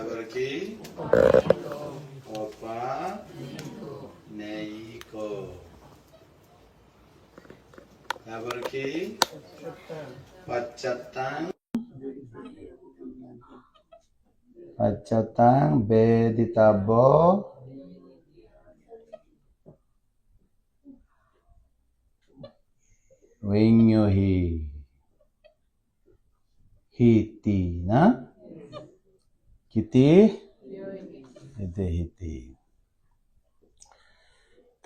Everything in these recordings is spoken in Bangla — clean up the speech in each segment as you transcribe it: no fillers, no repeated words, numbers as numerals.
তারপরে কি অপা নেইক, তারপরে কি পশ্চাত্তাং পশ্চাত্তাং বেদিতব্য বিඤ্ඤহি হিতি না কিতি হিতি।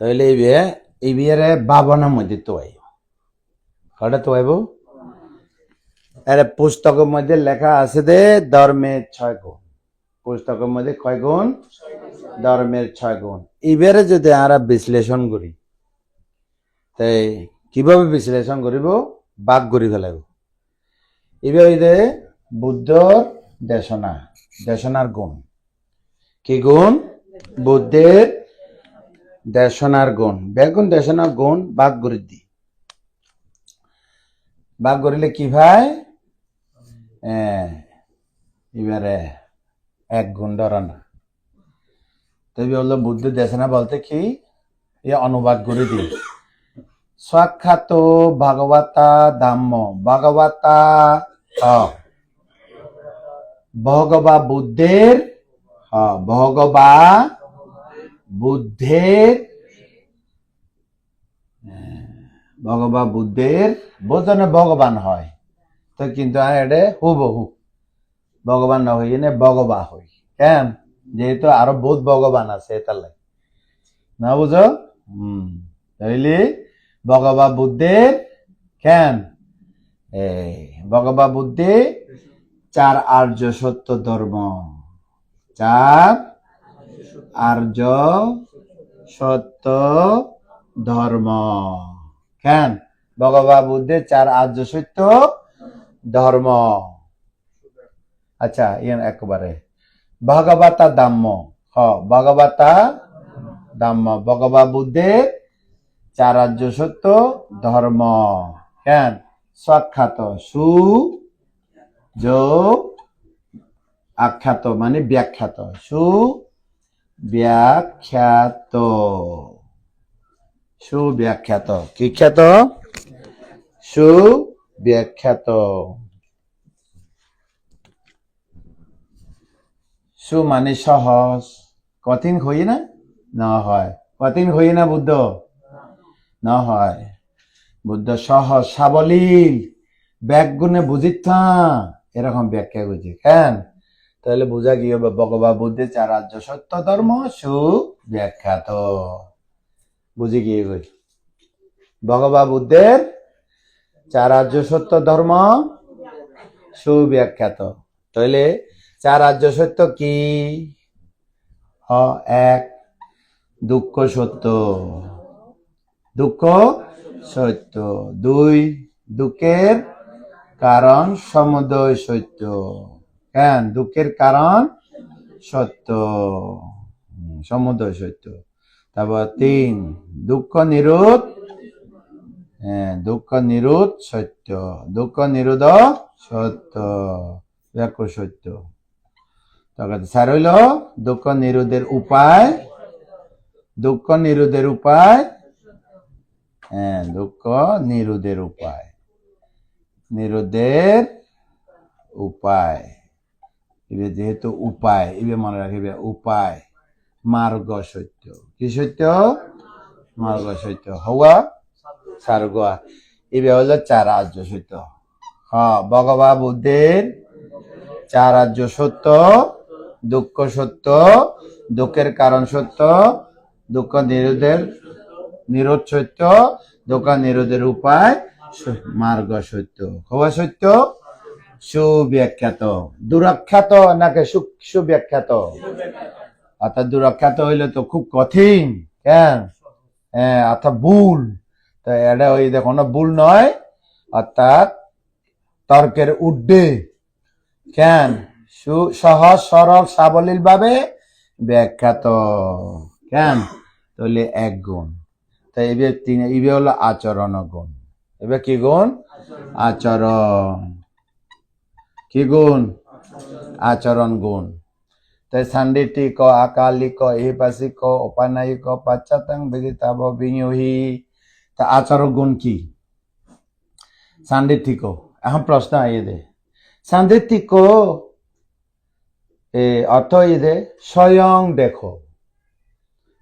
তাহলে এই বিয়ের বাবনের মধ্যে তো আইব কটা তো আইব। এর পুস্তকের মধ্যে লেখা আছে দে ধর্মের 6 গুণ। পুস্তকের মধ্যে কয় গুণ? ধর্মের 6 গুণ। এবারে যদি আমরা বিশ্লেষণ করি তাই কিভাবে বিশ্লেষণ করিব? বাক করি ফেলাইব। এবারে বুদ্ধর দেশনার গুণ কি গুণ? বুদ্ধের দেশনার গুণ। বেগুন দেশনার গুণ বাক করে দি। বাক করিলে কি ভাই? এবারে 1 গুণ ধরানা। তবে হলো বুদ্ধের দেশনা বলতে কি? এ অনুবাদ করে দি। সাক্ষাৎ ভগবতা ধাম্ম ভগবতা ভগবা বুদ্ধের ভগবা বুদ্ধের ভগবা বুদ্ধের বোধনে ভগবান হয় তো, কিন্তু এটা হুবহু ভগবান না হই ভগবা হই। কেন? যেহেতু আরো বহুত ভগবান আছে তার লাগে না বুঝো। তাইলে ভগবা বুদ্ধের কেন ভগবা বুদ্ধে 4 আর্য সত্য ধর্ম, 4 আর্য সত্য ধর্ম। কেন? ভগবা বুদ্ধের 4 আর্য সত্য ধর্ম। আচ্ছা একবারে ভগবতা ধাম্ম ভগবতা ধাম্ম ভগবা বুদ্ধের 4 আর্য সত্য ধর্ম। কেন? সাক্ষাৎ আখ্যাত মানে ব্যাখ্যাত, সুব্যাখ্যাত কি খ্যাত? সুব্যাখ্যাত। সু মানে সহজ, কঠিন হই না না হয়, কঠিন হই না বুদ্ধ না হয়। বুদ্ধ সহজ সাবলীল ব্যাকগুণে বুঝিতা এরকম ব্যাখ্যা করছে। কেন? তাহলে বোঝা গিয়ে ভগবা বুদ্ধের 4 আর্য সত্য ধর্ম সুব্যাখ্যাত। বুঝে গিয়ে গই ভগবা বুদ্ধের 4 আর্য সত্য ধর্ম সুব্যাখ্যাত। তাহলে 4 আর্য সত্য কি? 1 দুঃখ সত্য, দুঃখ সত্য। 2 দুঃখের কারণ সমুদয় সত্য। কেন? দুঃখের কারণ সত্য, সমুদয় সত্য। তারপর 3 দুঃখ নিরোধ, দুঃখ নিরোধ সত্য, দুঃখ নিরোধ সত্য, ব্যাখ্য সত্য। তারপর 4 হইল দুঃখ নিরোধের উপায়, দুঃখ নিরোধের উপায়, দুঃখ নিরোধের উপায়, নিরোধের উপায়। যেহেতু উপায় এবার মনে রাখিবে উপায় মার্গ সত্য। কি সত্য? মার্গ সত্য হওয়া সার্গা। এবার হলো 4 আর্য সত্য। ভগবা বুদ্ধের 4 আর্য সত্য, দুঃখ সত্য, দুঃখের কারণ সত্য, দুঃখ নিরোধ সত্য, দুঃখ নিরোধের উপায় মার্গ সত্য। হওয়া সত্য সুব্যাখ্যাত। দুরাখ্যাত নাকি সুব্যাখ্যাত? অর্থাৎ দুরাখ্যাত হইলে তো খুব কঠিন। কেন? অর্থাৎ ভুল। তো এটা ওই দেখো না ভুল নয়, অর্থাৎ তর্কের ঊর্ধ্বে। কেন? সহজ সরল সাবলীল ভাবে ব্যাখ্যাত। কেন? তাহলে 1 গুণ। তাই এবার 3 এবার হলো আচরণ গুণ। এবার কি গুণ? আচরণ। কি গুণ? আচরণ গুণ। তাই সান্দিটিক আকালিক এহিপাসিক অপানায়িক পাশ্চাত্যাং বিদিতাব বিনিয়োহি তা আচার গুণ কি সান্দিটিক এখন প্রশ্ন আইয়ে দে সান্দিটিক অর্থ ইয়ে দে স্বয়ং দেখো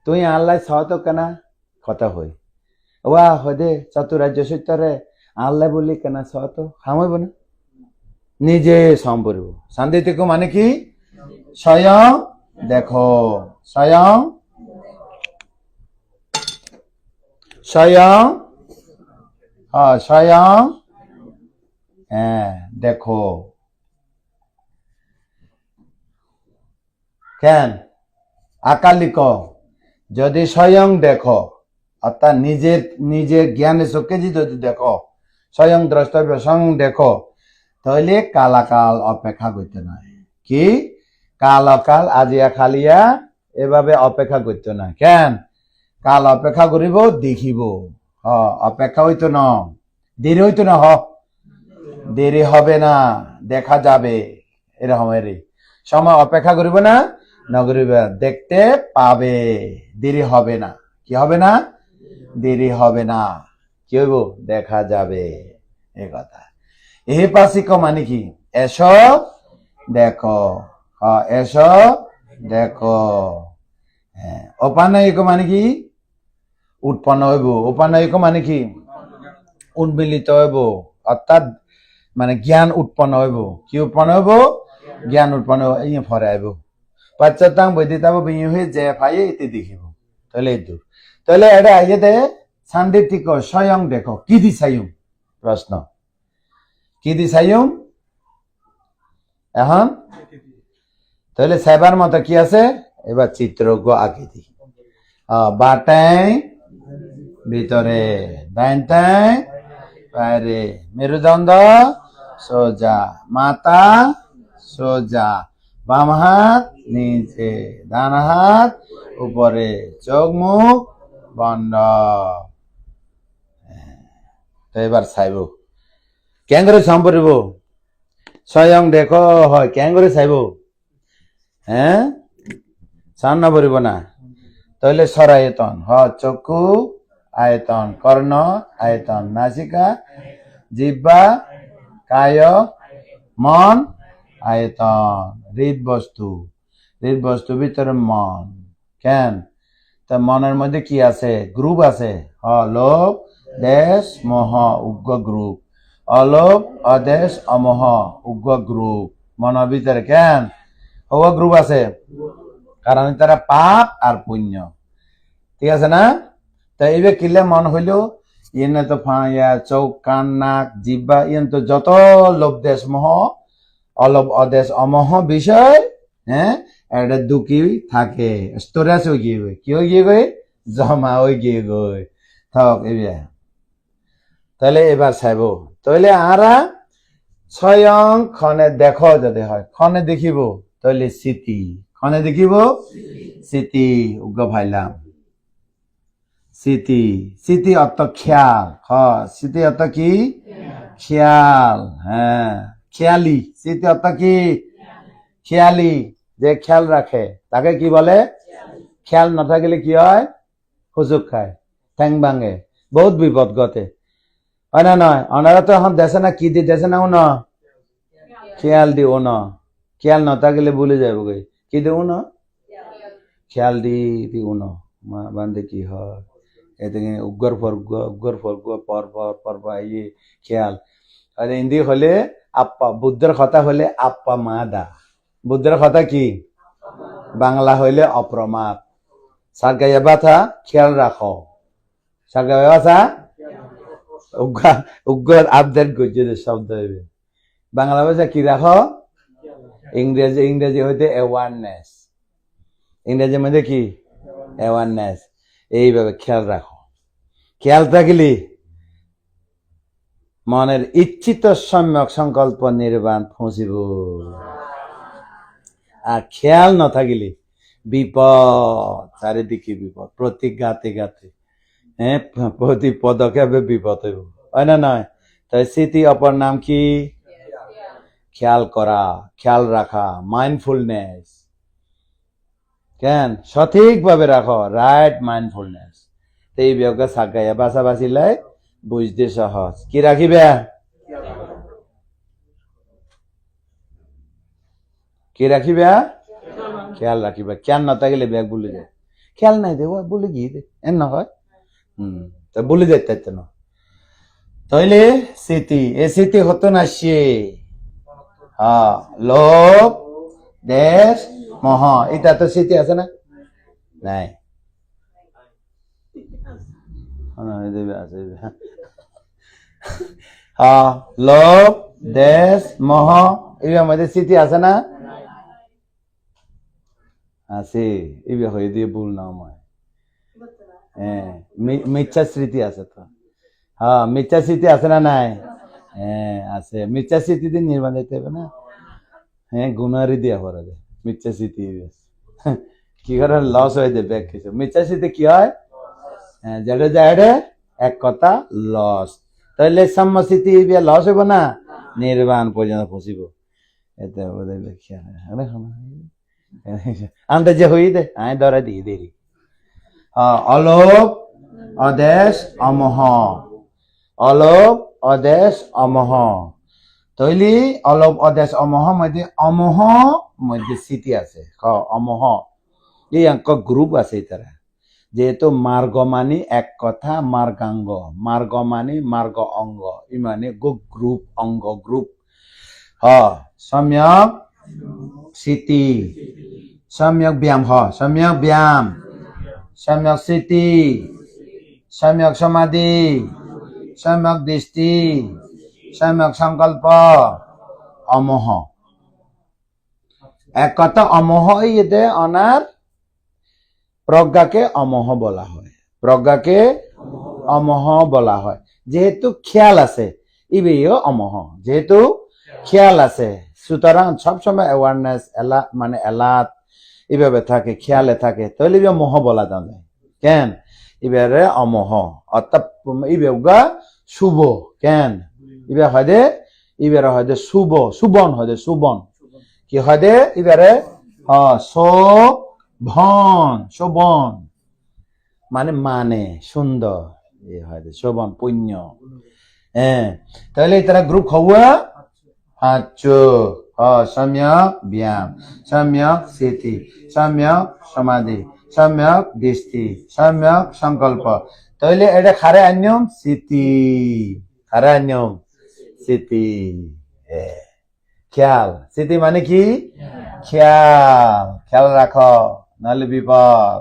তুই আল্লাহ সহত কেনা কথা হই ওয়া হদে চতুরাজ্য সত্যরে আল্লাহ বলি কেনা সহত খামইব না নিজে সম্পর্ব সান্দিটিক মানে কি স্বয়ং দেখো স্বয়ং স্বয়ং স্বয়ং হ্যাঁ দেখো কেন আকালিক যদি স্বয়ং দেখো অর্থাৎ নিজের জ্ঞানের চোখে যদি দেখো স্বয়ং দ্রষ্টব্য স্বয়ং দেখো তাহলে কালাকাল অপেক্ষা করতে নয় কি কাল অকাল আজিয়া খালিয়া এভাবে অপেক্ষা করতে না কেন কাল অপেক্ষা করিব দেখিব অপেক্ষা হইতো না দেরি হইতো না দেরি হবে না দেখা যাবে এরকম সময় অপেক্ষা করিব না নগরিব দেখতে পাবে দেরি হবে না কি হবে না দেরি হবে না কি হইব দেখা যাবে এ কথা এহিপাসিক মানে কি এসো দেখো এসো দেখো অপানয়িক মানে কি উৎপন্ন হইব অপানয়িক মানে কি উন্মিলিত হইব অর্থাৎ মানে জ্ঞান উৎপন্ন হইব কি উৎপন্ন হইব জ্ঞান উৎপন্ন ইয়ে ফরে আইব পাশ্চাত্যাং বৈদিতাব বিনিয়োহি যে পাইয়ে এতে দেখিব তাহলে এই দূর তাহলে এটা আইয়ে দে সান্দিটিক স্বয়ং দেখো কি দিছাইম প্রশ্ন কি দিছাইম এখন তাহলে সেবার মতো কি আছে এবার চিত্রজ্ঞ আঁকি দি বাটাই ভিতরে ডাইনটাই বাইরে মেরুদণ্ড সোজা মাথা সোজা বাম হাত নিচে ডান হাত উপরে চোখ মুখ বন্ধ তো এবার চাইব কেন করে সম্পর্ব স্বয়ং দেখো হয় কেন করে চাইব হ্যাঁ সামনা পড়িব না তাহলে সরায়তন চক্ষু আয়তন কর্ণ আয়তন নাসিকা জিহ্বা কায় মন আয়তন হৃদ বস্তু ভিতরে মন কেন তা মনের মধ্যে কি আছে গ্রুপ আছে লোভ দেশ মোহ উগ্র গ্রুপ অলোভ অদেশ অমোহ উগ্র গ্রুপ মনের ভিতরে কেন গ্রুপ আছে কারণ তারা পাপ আর পুণ্য ঠিক আছে না তা এইবার কিলে মন হইল ইয়ে তো চৌক কান নাক জিব্বা ইয়ে তো যত লোভ দেশ মোহ অলোভ অদেশ অমোহ বিষয় হ্যাঁ একটা দুঃখী থাকে স্টোরেজ হয়ে গিয়ে কি হয়ে গিয়ে গই জমা হয়ে গিয়ে গই থাক এবার তাহলে এবার চাইব তাহলে আরা স্বয়ং ক্ষণে দেখো যদি হয় ক্ষণে দেখিব তাহলে স্মৃতি ক্ষণে দেখিব স্মৃতি উগ্র ভাইলাম স্মৃতি অর্থ খেয়াল স্মৃতি অর্থ কি খেয়াল হ্যাঁ খেয়ালি স্মৃতি অর্থ কি খেয়ালি যে খেয়াল রাখে তাকে কি বলে খেয়াল না থাকলে কি হয় হুজুক খায় ঠ্যাং ভাঙে বহুত বিপদ ঘটে হয় না নয় ওনারা তো এখন দেশে না কি দি দেশে না না খেয়াল দি ও না খেয়াল না থাকলে ভুলে যাবো গে কি দি ও না খেয়াল দি উনো বান্ধে কি হয় এতে উগ্র ফর্গ পর্ব ইয়ে খেয়াল আর হিন্দি হলে আপ্পা বুদ্ধের কথা হলে আপ্পা মা দা বুদ্ধের কথা কি বাংলা হইলে অপ্রমাদ সারগাইয়া বাথা খেয়াল রাখো সারগাইয়া বাথা উগ্র আপডেট করছে শব্দ হইবে বাংলা ভাষা কি রাখো ইংরেজি হইতে অ্যাওয়ারনেস ইংরেজির মধ্যে কি অ্যাওয়ারনেস এইভাবে খেয়াল রাখো খেয়াল থাকলে মনের ইচ্ছিত সম্যক সংকল্প নির্বাণ পৌঁছিব আর খেয়াল না থাকিলে বিপদ চারিদিকে বিপদ প্রতি গাতে হ্যাঁ প্রতি পদক্ষেপে বিপদ হইব হয় না নয় তাই স্মৃতি অপর নাম কি খেয়াল করা খেয়াল রাখা মাইন্ডফুলনেস কেন সঠিকভাবে রাখো রাইট মাইন্ডফুলনেস এই বিয়োগকে সাগাইয়া বাসাবাসি লাই বুঝতে সহজ কি রাখিবে কি রাখিবে খেয়াল রাখিবে খেয়াল না থাকলে ব্যাগ ভুলে যায় খেয়াল নাই দেব বলে গিয়ে দে এর না হয় তা বলে যাইতে না তাইলে স্মৃতি এ স্মৃতি হতো না সে হ্যাঁ লোভ দেশ মোহ এটা তো স্মৃতি আছে না নাই হ্যাঁ লোভ দেশ মোহ এগুলোর মধ্যে স্মৃতি আছে না আছে এগুলো হয়ে দিয়ে ভুল না হয় হ্যাঁ মিথ্যা স্মৃতি আছে তো হ্যাঁ মিথ্যা স্মৃতি আছে না নাই হ্যাঁ আছে মিথ্যা স্মৃতিতে নির্মাণ দিতে হবে না হ্যাঁ গুনারি দিয়া করা যায় মিথ্যা স্মৃতি কি করে লস হয়ে যাবে ব্যাগ কিছু মিথ্যা স্মৃতি কি হয় হ্যাঁ যেটা যায় এক কথা লস তাহলে সাম্য স্মৃতি লস হইব না নির্বাণ পর্যন্ত পৌঁছিব এতে বোধহয় ব্যাখ্যা আনতে যে হই দে আয় ধরা দিয়ে দেরি অলোভ অদেশ অমোহ অলোভ অদেশ অমোহ তৈলি অলোভ অদেশ অমোহ মধ্যে অমোহ মধ্যে স্মৃতি আছে অমোহ এই অঙ্ক গ্রুপ আছে তারা যেহেতু মার্গ মানে এক কথা মার্গাঙ্গ মার্গ মানে মার্গ অঙ্গ ই মানে গ্রুপ অঙ্গ গ্রুপ সম্যক স্মৃতি সম্যক ব্যায়াম সম্যক ব্যায়াম সম্যক স্মৃতি সম্যক সমাধি সম্যক দৃষ্টি সম্যক সংকল্প অমোহ এক কথা অমোহ এতে অনার প্রজ্ঞাকে অমোহ বলা হয় প্রজ্ঞাকে অমোহ বলা হয় যেহেতু খেয়াল আছে ইবেও অমোহ যেহেতু খেয়াল আছে সুতরাং সবসময় অ্যাওয়ারনেস মানে এলাত এভাবে থাকে খেয়ালে থাকে তাহলে মোহ বলা যাবে কেন এবারে অমোহ অর্থাৎ ইবেগা শুভ কেন ইবে হয় দে এবারে হয় দে শুভ সুবন হয় দে সুবন কি হয় দে এবারে শোভন মানে সুন্দর এ হয় দে শোভন পুণ্য হ্যাঁ তাহলে তারা গ্রুপ হওয়া সম্যক ব্যায়াম সম্যক স্মৃতি সম্যক সমাধি সম্যক দৃষ্টি সম্যক সংকল্প তাহলে এটা খারে আন্যম স্মৃতি খারে আন্যম স্মৃতি খেয়াল স্মৃতি মানে কি খেয়াল রাখো নাহলে বিপদ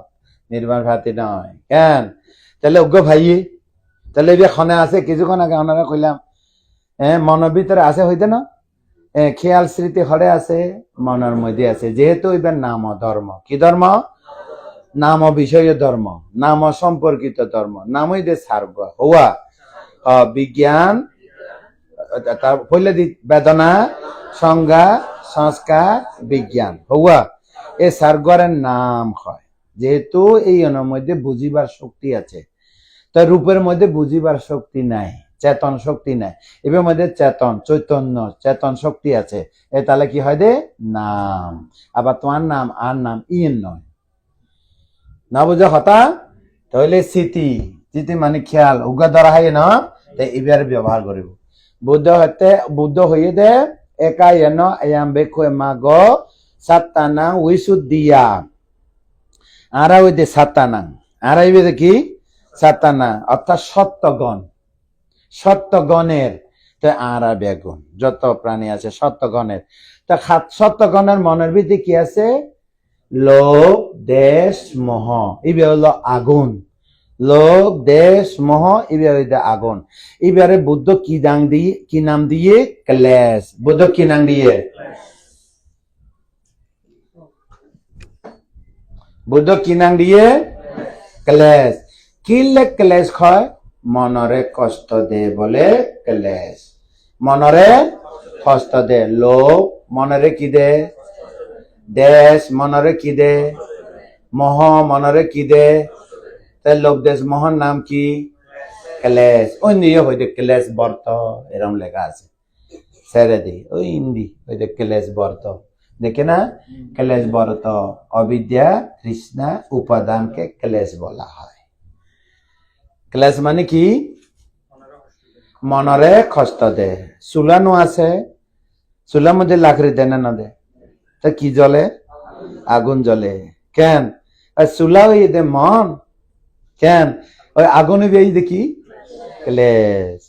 নির্মাণ ভাতি নয় কেন তাহলে অজ্ঞ ভাই তাহলে খনে আছে কিছুক্ষণ আগে ওনারা কইলাম মনের ভিতরে আছে হইতে না খেয়াল স্মৃতি হরে আছে মনের মধ্যে আছে যেহেতু এবার নাম ধর্ম কি ধর্ম নাম বিষয় ধর্ম নাম সম্পর্কিত ধর্ম নামই দে সার্গ হওয়া বিজ্ঞান তার হইলে বেদনা সংজ্ঞা সংস্কার বিজ্ঞান হওয়া এ সার্গরের নাম হয় যেহেতু এই মধ্যে বুঝিবার শক্তি আছে তো রূপের মধ্যে বুঝিবার শক্তি নাই চেতন শক্তি নাই এবার মধ্যে চৈতন্য চেতন শক্তি আছে এ তাহলে কি হয় দে নাম আবার তোমার নাম আর নাম ইন নয় না বুঝে হতা তাহলে স্মৃতি মানে খেয়াল উগা ধরা হয় না তাই এবার ব্যবহার করিব বুদ্ধ হইয়ে দে একা এন এয়াম বেকো মাগ সাতানাং উইশুদ্ধিয়া আরা ওই দে সাতানাং আরা ইবে কি সাতানা অর্থাৎ সত্যগণের তো আরা বেগুন যত প্রাণী আছে সত্যগণের তা সত্যগণের মনের ভিতরে কি আছে লোভ দেশ মোহ ইবে হলো আগুন লোভ দেশ মোহ ইবে হইতে আগুন এবারে বুদ্ধ কি নাম দিয়ে ক্লেশ বুদ্ধ কি নাম দিয়ে বুদ্ধ কি নাম দিয়ে ক্লেশ কিলে ক্লেশ হয় মনরে কষ্ট দে বলে ক্লেশ মনরে কষ্ট দে লোভ মনরে কি দে দেশ মনরে কি দে মোহ মনরে কি দে লোভ দেশ মোহর নাম কি ক্লেশ ওই নিয়ে হইতে ক্লেশ বর্ত এরম লেখা আছে ছেড়ে দি ওই হিন্দি হইতে ক্লেশ বর্ত দেখে না ক্লেশ বরত অবিদ্যা তৃষ্ণা উপাদানকে ক্লেশ বলা হয় ক্লেশ মানে কি মনরে কষ্ট দে চুলানো আছে চুলার মধ্যে লাকড়ি দেয় না দে তা কি জ্বলে আগুন জ্বলে কেন চুলা ওই দে মন কেন ওই আগুনে বেই দেখি ক্লেশ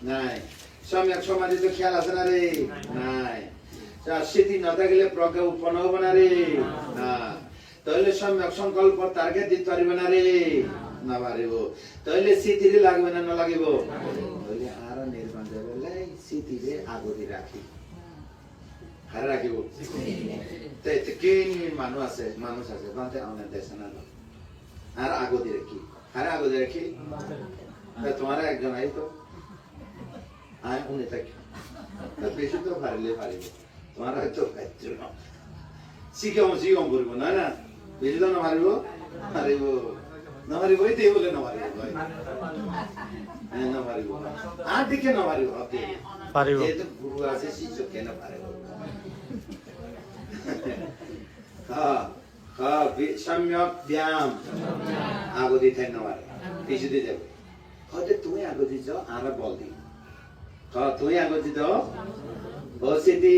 নাই সম্যক সমাধিত খেয়াল আছে না রে নাই স্মৃতি না থাকলে প্রজ্ঞা উৎপন্ন হবে না রে না তাহলে সম্যক সংকল্প টার্গেট দিতে পারবে না রে না পারিব তাহলে স্মৃতিরে লাগবে না না লাগিব তাহলে আর নির্মাণ যাবে স্মৃতিরে আগতি রাখি হারে রাখিব তাই কেন মানুষ আছে বাঁধে অনেক দেশ না আর আগতি রাখি হারে আগতি রাখি তোমার একজন আই তো আয় উনি থাকি বেশি তো পারিলে পারিব তোমার হয়তো শিখম করবো না না বেশি তো না পারিব পারিব না পারিব এই বলে না পারিব না পারিব আর দিকে না পারিব পারিব এই তো গুরু আছে শিষ্য কেন পারিব সম্যক ব্যায়াম আগতি থাই না পারে পিছু দিয়ে যাবে হয়তো তুমি আগতি যাও আর বল দি তুই আগতি দাও বসিতি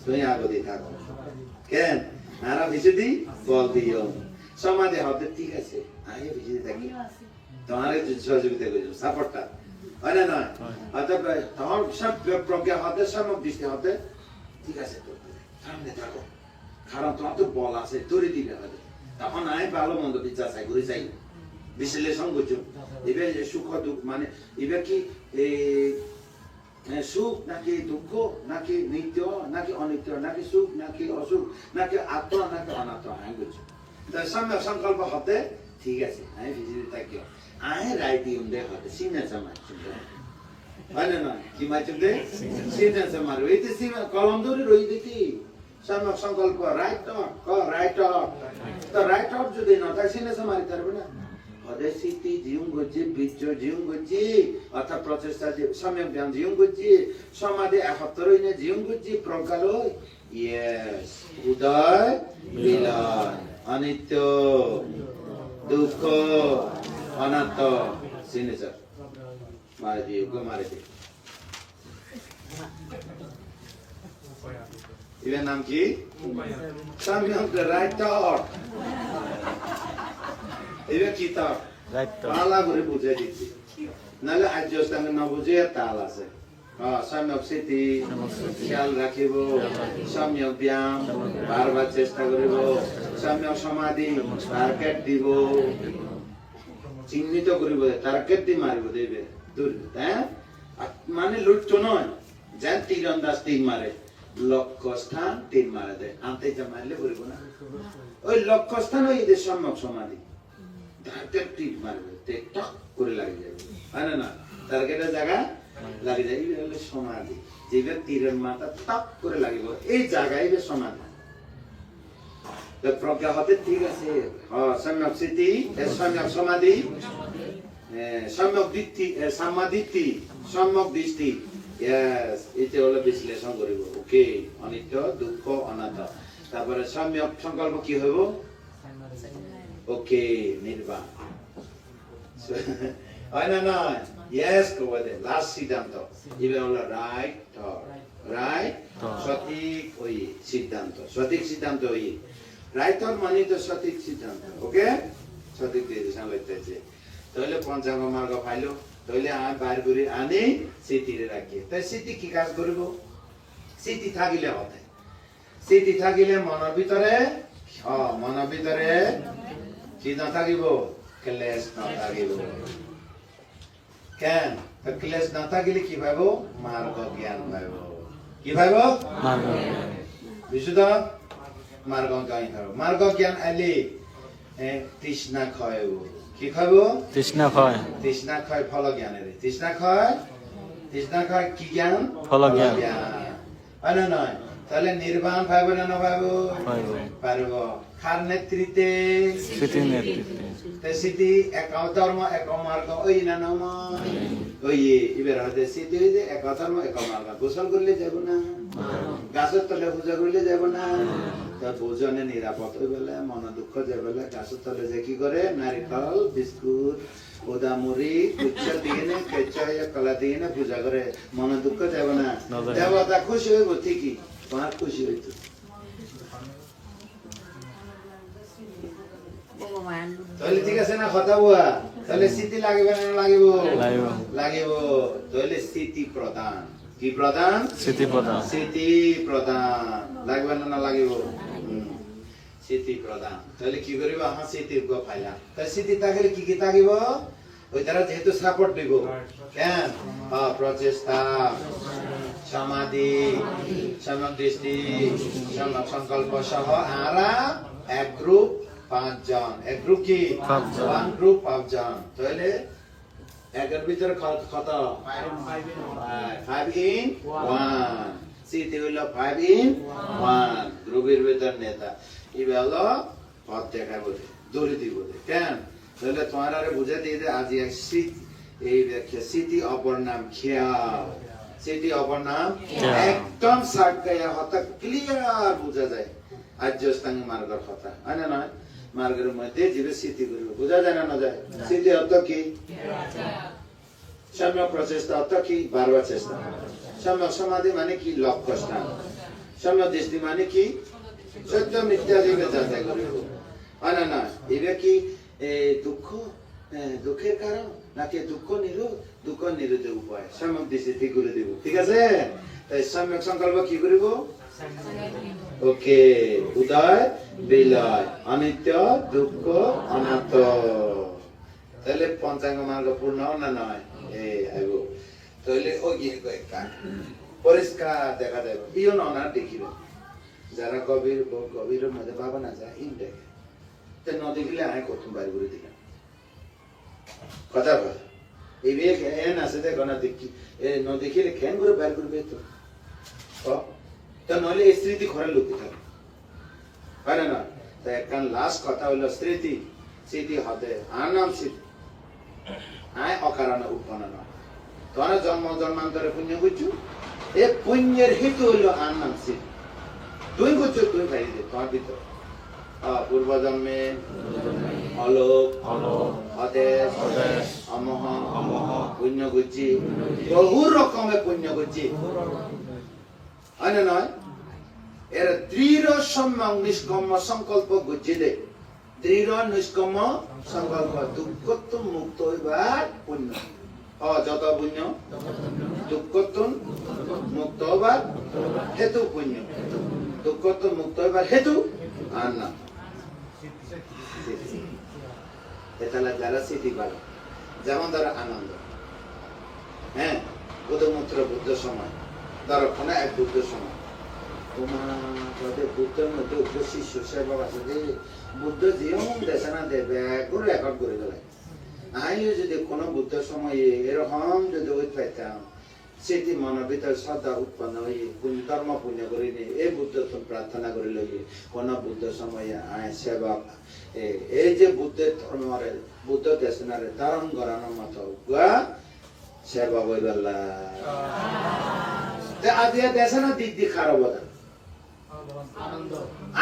তুই আগতি থাকো কেন আর পিছু দি বল দিও সমাধি হতে ঠিক আছে আগে পিছু দিয়ে থাকি তোমার সহযোগিতা করছো সাপোর্টটা হয় না নয় হয়তো তোমার সব প্রজ্ঞা হতে সব দৃষ্টি হতে ঠিক আছে সামনে থাকো কারণ তোমার তো বল আছে তৈরি দিবে হয়তো তখন আমি ভালো মন্দ বিচার চাই ঘুরে চাই বিশ্লেষণ করছো এবার সুখ দুঃখ মানে এবার কি সুখ নাকি দুঃখ নাকি নিত্য নাকি অনিত্য নাকি সুখ নাকি অসুখ নাকি আত্মা নাকি অনাত্মা হ্যাঁ বুঝছো সম্যক সংকল্প হতে ঠিক আছে আমি ভিজিতে থাকি আয় রাইটি উন্দে হতে সিগনেচার মারছি হয় না কি মারছি সিগনেচার মারবে এই তো কলম ধরে রই দেখি সম্যক সংকল্প রাইট আউট যদি না তাই সিগনেচার মারিতে পারবে না হদেশিতি জিউং গজি বিজ্জ জিউং গজি অর্থাৎ প্রচেষ্টা যে সম্যক জ্ঞান জিউং গজি সমাধি একত্রই না জিউং গজি প্রজ্ঞালয় ইয়েস উদয় বিলয় অনিত্য দুঃখ অনাত্ম সিগনেচার মারে দিয়ে মারে দিয়ে এর নাম কি সম্যক রাইট থট এবার কি তা পালা করে বুঝাই দিচ্ছি নাহলে আজ সঙ্গে না বুঝে তাল আছে সম্যক স্মৃতি খেয়াল রাখিব সম্যক ব্যায়াম বারবার চেষ্টা করিব সম্যক সমাধি টার্গেট দিব চিহ্নিত করিব টার্গেট দি মারিব দেবে দূর হ্যাঁ মানে লুটতো নয় যেন তীরন্দাজ তীর মারে লক্ষ্য স্থান তীর মারা দেয় আনতে যা মারলে করিব না ওই লক্ষ্য স্থান ওই এদের সম্যক সমাধি টার্গেট তীর মারবে টক করে লাগে যাবে হয় না টার্গেটের জায়গা লাগে যায় এই হলো সমাধি যেটা তীরের মাথা টক করে লাগিব এই জায়গায় এর সমাধি তো প্রজ্ঞা হতে ঠিক আছে সম্যক স্মৃতি সম্যক সমাধি সম্যক দৃষ্টি সামাদিতি সম্যক দৃষ্টি ইয়েস এটা হলো বিশ্লেষণ করিব ওকে অনিত্য দুঃখ অনাত্ম তারপরে সম্যক সংকল্প কি হইব ওকে নির্বাণ হয় না নয় ইয়েস কবদে লাস্ট সিদ্ধান্ত এবার হলো রাইট সঠিক ওই সিদ্ধান্ত সঠিক সিদ্ধান্ত ওই রাইট থট মানে তো সঠিক সিদ্ধান্ত ওকে সঠিক ডিসিশন লইতেছে তাহলে পঞ্চাঙ্গ মার্গ পাইলো তাহলে আমি বাইর করে আনি স্মৃতিরে রাখি তাই স্মৃতি কি কাজ করিব স্মৃতি থাকিলে হবে স্মৃতি থাকিলে মনের ভিতরে কি না থাকিব ক্লেশ না থাকিব কেন ক্লেশ না থাকিলে কি পাইব মার্গ জ্ঞান পাইব কি পাইব বিশুদ্ধ মার্গ জ্ঞান পাইব মার্গ জ্ঞান আইলে তৃষ্ণা ক্ষয় কি খাইব তৃষ্ণা ক্ষয় ফল জ্ঞানের তৃষ্ণা ক্ষয় কি জ্ঞান ফল জ্ঞান হয় না নয় তাহলে নির্বাণ পাইব না না পাইব খার নেতৃত্বে স্মৃতি এক ধর্ম এক মার্গ ওই না ওই এবার হতে স্মৃতি ওই যে এক ধর্ম এক মার্গ গোসল করলে যাব না গাছের তলে পূজা করলে যাব না ভোজনে নিরাপদ হয়ে গেলে মন দুঃখ যে বলে গাছের তলে যে কি করে নারিকল বিস্কুট ওদা মুড়ি কুচ্চা দিয়ে নে কেঁচা কলা দিয়ে নে পূজা করে মন দুঃখ যাব না দেবতা খুশি হইব ঠিকই তোমার খুশি হইত তাহলে ঠিক আছে না কথা বুয়া তাহলে স্মৃতি লাগবে না লাগিব তাহলে স্মৃতি প্রধান কি প্রধান স্মৃতি প্রধান লাগবে না লাগিব স্মৃতি প্রধান তাহলে কি করিব আমার স্মৃতি পাইলাম তাহলে স্মৃতি থাকলে কি কি থাকিব ওই তারা যেহেতু সাপোর্ট দিব কেন প্রচেষ্টা সমাধি সম্যক দৃষ্টি সম্যক সংকল্প সহ আরা এক গ্রুপ 5 জন এক গ্রুপ কি 5 জন তাহলে একের ভিতরে কত 5 in 1 স্মৃতি হইল 5 in 1 গ্রুপের ভিতর নেতা এবার হলো পথ দেখাবো দৌড়ে দিব কেন তাহলে তোমার আরে বুঝে দিয়ে আজি এক এই ব্যাখ্যা স্মৃতি অপর নাম খেয়াল স্মৃতি অপর নাম একদম সাগয়া হতা ক্লিয়ার বোঝা যায় আর্যস্থান মার্গের কথা হয় না নয় মার্গের মধ্যে জীবে স্মৃতি করিব বোঝা যায় না যায় স্মৃতি অর্থ কি সম্যক প্রচেষ্টা অর্থ কি বারবার চেষ্টা সম্যক সমাধি মানে কি লক্ষ্য স্থান সম্যক দৃষ্টি মানে কি সত্য মিথ্যা দিকে যাচাই করিব হয় না না এবার কি দুঃখের কারণ নাকি দুঃখ নিরোধের উপায় সম্যক দৃষ্টি ঠিক করে দিব ঠিক আছে তাই সম্যক সংকল্প কি করিব ওকে উদয় বিলয় অনিত্য দুঃখ অনাত্ম তাহলে পঞ্চাঙ্গ মার্গ পূর্ণ না নয় আইব তাহলে ও গিয়ে কয়েকটা পরিষ্কার দেখা যাবে ইও ননার দেখিবে যারা গভীরের মধ্যে ভাবা না যায় ইন দেখে তো ন দেখিলে আমি প্রথম বাড়ি করে দিলাম কথা বল এই বিয়ে কেন আছে দেখো না দেখি ন দেখিলে কেন করে বের করবে তো নইলে স্মৃতি ঘরে লুকিয়ে থাকে হয় না তো একখান লাস্ট কথা হইলো স্মৃতি স্মৃতি হতে আর নাম স্মৃতি আয় অকারণে উৎপন্ন নয় তোরা জন্ম জন্মান্তরে পুণ্য করছো এ পুণ্যের হেতু হইলো আর নাম স্মৃতি তুই করছো তুই ভাই দে তোমার ভিতর পূর্ব জন্মে অলোক অদেশ অমহ পুণ্য করছি বহু রকমের পুণ্য করছি হয় না নয় এর দৃঢ় সম্যক নিষ্কম্ম সংকল্প গুজি দে দৃঢ় নিষ্কম্ম সংকল্প দুঃখত্ব মুক্ত হইবার পুণ্য যত পুণ্য দুঃখত্ব মুক্ত হইবার হেতু পুণ্য দুঃখত্ব মুক্ত হইবার হেতু আর না এটা যারা স্মৃতি পারে যেমন ধরো আনন্দ হ্যাঁ বুদ্ধমূত্র বুদ্ধ সময় ধরো কোনো এক বুদ্ধ সময় তোমার বুদ্ধের মধ্যে শিষ্য সেবা আছে যে বুদ্ধ যেমন দেশে না দেবে একবার রেকর্ড করে গেলে আমিও যদি কোনো বুদ্ধ সময়ে এরকম যদি ওই পাইতাম সেটি মনের ভিতরে শ্রদ্ধা উৎপন্ন হয়ে ধর্ম পুণ্য করে নিয়ে এই বুদ্ধ প্রার্থনা করে লইয়ে কোন বুদ্ধ সময়ে আয় সেবা এই যে বুদ্ধের ধর্মের বুদ্ধ দেশনারে ধারণ করানোর মতো সেবা বই বেলা আজ দেশনা দিক দিক খারাপ হতো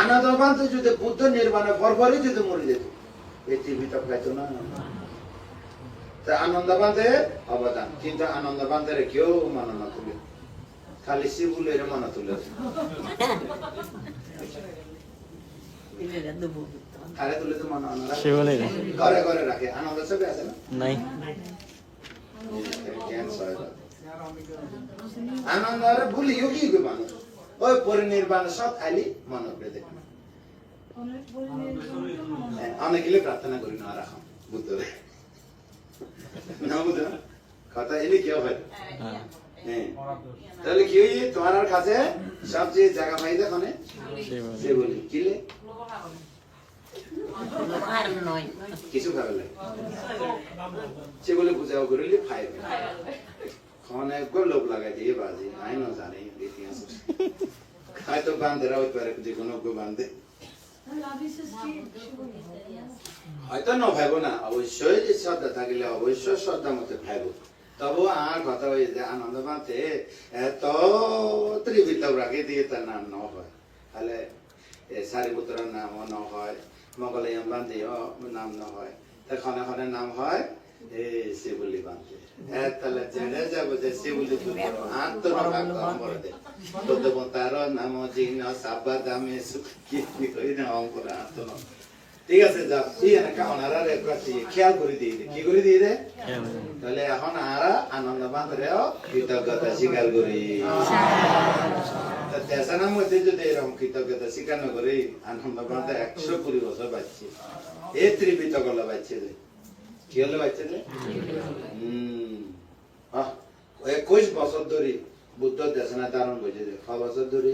আনন্দবান তো যদি বুদ্ধ নির্বাণে পরপরই যদি মরে যেত পৃথিবী তো পাইতো না আনন্দবান্ধে অবদান কিন্তু আনন্দবান্ধের কেউ মানা না তুলে খালি শিবুলের মানা তুলে খালে তুলে তো মানা ঘরে ঘরে রাখে আনন্দ ছবি আছে না নাই আনন্দ ভুলিও কি মানুষ ওই পরিনির্বাণ সব খালি মনে করে দেখে অনেকগুলো প্রার্থনা করি না রাখাম বুদ্ধরে না বুঝো কথা এলে কেউ হয় তাহলে কি হই তোমার কাছে সবচেয়ে জায়গা পাই দেখনে সে বলি কিলে কিছু খাবে লাগে সে বলে বুঝাও করিলে খাইবে অনেক লোক লাগাই দিয়ে বাজি আই না জানি ইতিহাস হয়তো বান্ধেরা হইতে পারে যে কোনো বান্ধে হয়তো ন ভাইব না অবশ্যই যে শ্রদ্ধা থাকিলে অবশ্যই শ্রদ্ধা মতে ভাইব তবু আর কথা হয়ে যে আনন্দ মাতে এত ত্রিবিত রাখে দিয়ে তার নাম ন হয় তাহলে সারিপুত্রের নামও ন হয় মগলাইয়াম বান্ধেও নাম ন হয় খনে খনে নাম হয় এই শিবলি বান্ধে তাহলে জেনে যাবো যে শিবলি আত্মরক্ষা তার নাম জিন সাবা দামে সুখী হই না অঙ্কর আত্ম ঠিক আছে যা ওনারা খেয়াল করে দিয়ে কি করে দিয়ে দেয় তাহলে এখন আরা আনন্দ বান্ধরেও কৃতজ্ঞতা স্বীকার করি দেশানার মধ্যে যদি এরকম কৃতজ্ঞতা স্বীকার না করি আনন্দ বান্ধে 120 বছর বাঁচছে এই ত্রিবিত গলা বাঁচছে যে কি হলে বাঁচছে যে 21 বছর ধরে বুদ্ধ দেশনা ধারণ করেছে যে 6 বছর ধরে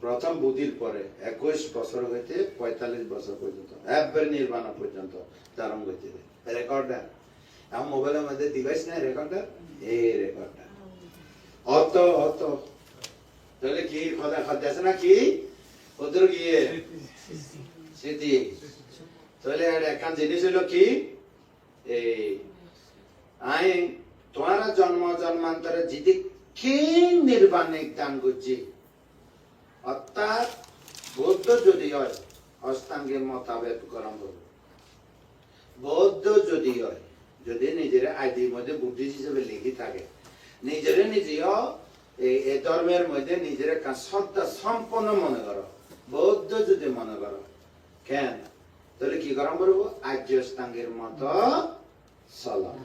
প্রথম বুদ্ধির পরে 21 বছর হইতে 45 বছর পর্যন্ত একবার নির্বাণ পর্যন্ত ধারণ করতে রেকর্ডটা আমার মোবাইলের মধ্যে ডিভাইস নাই রেকর্ডটা এই রেকর্ডটা অত অত তাহলে কি কথা কথা আছে না কি ওদের গিয়ে স্মৃতি তাহলে একটা জিনিস হলো কি এই আই তোমারা জন্ম জন্মান্তরে যদি কি নির্বাণে দান করছি অর্থাৎ বৌদ্ধ যদি হয় অষ্টাঙ্গের মোতাবেক গরম হবে বৌদ্ধ যদি হয় যদি নিজের আইডির মধ্যে বুদ্ধিস্ট হিসেবে লিখি থাকে নিজের নিজেও এই ধর্মের মধ্যে নিজের শ্রদ্ধা সম্পন্ন মনে করো বৌদ্ধ যদি মনে করো কেন তাহলে কি গরম করবো আর্য অষ্টাঙ্গের মতো চলন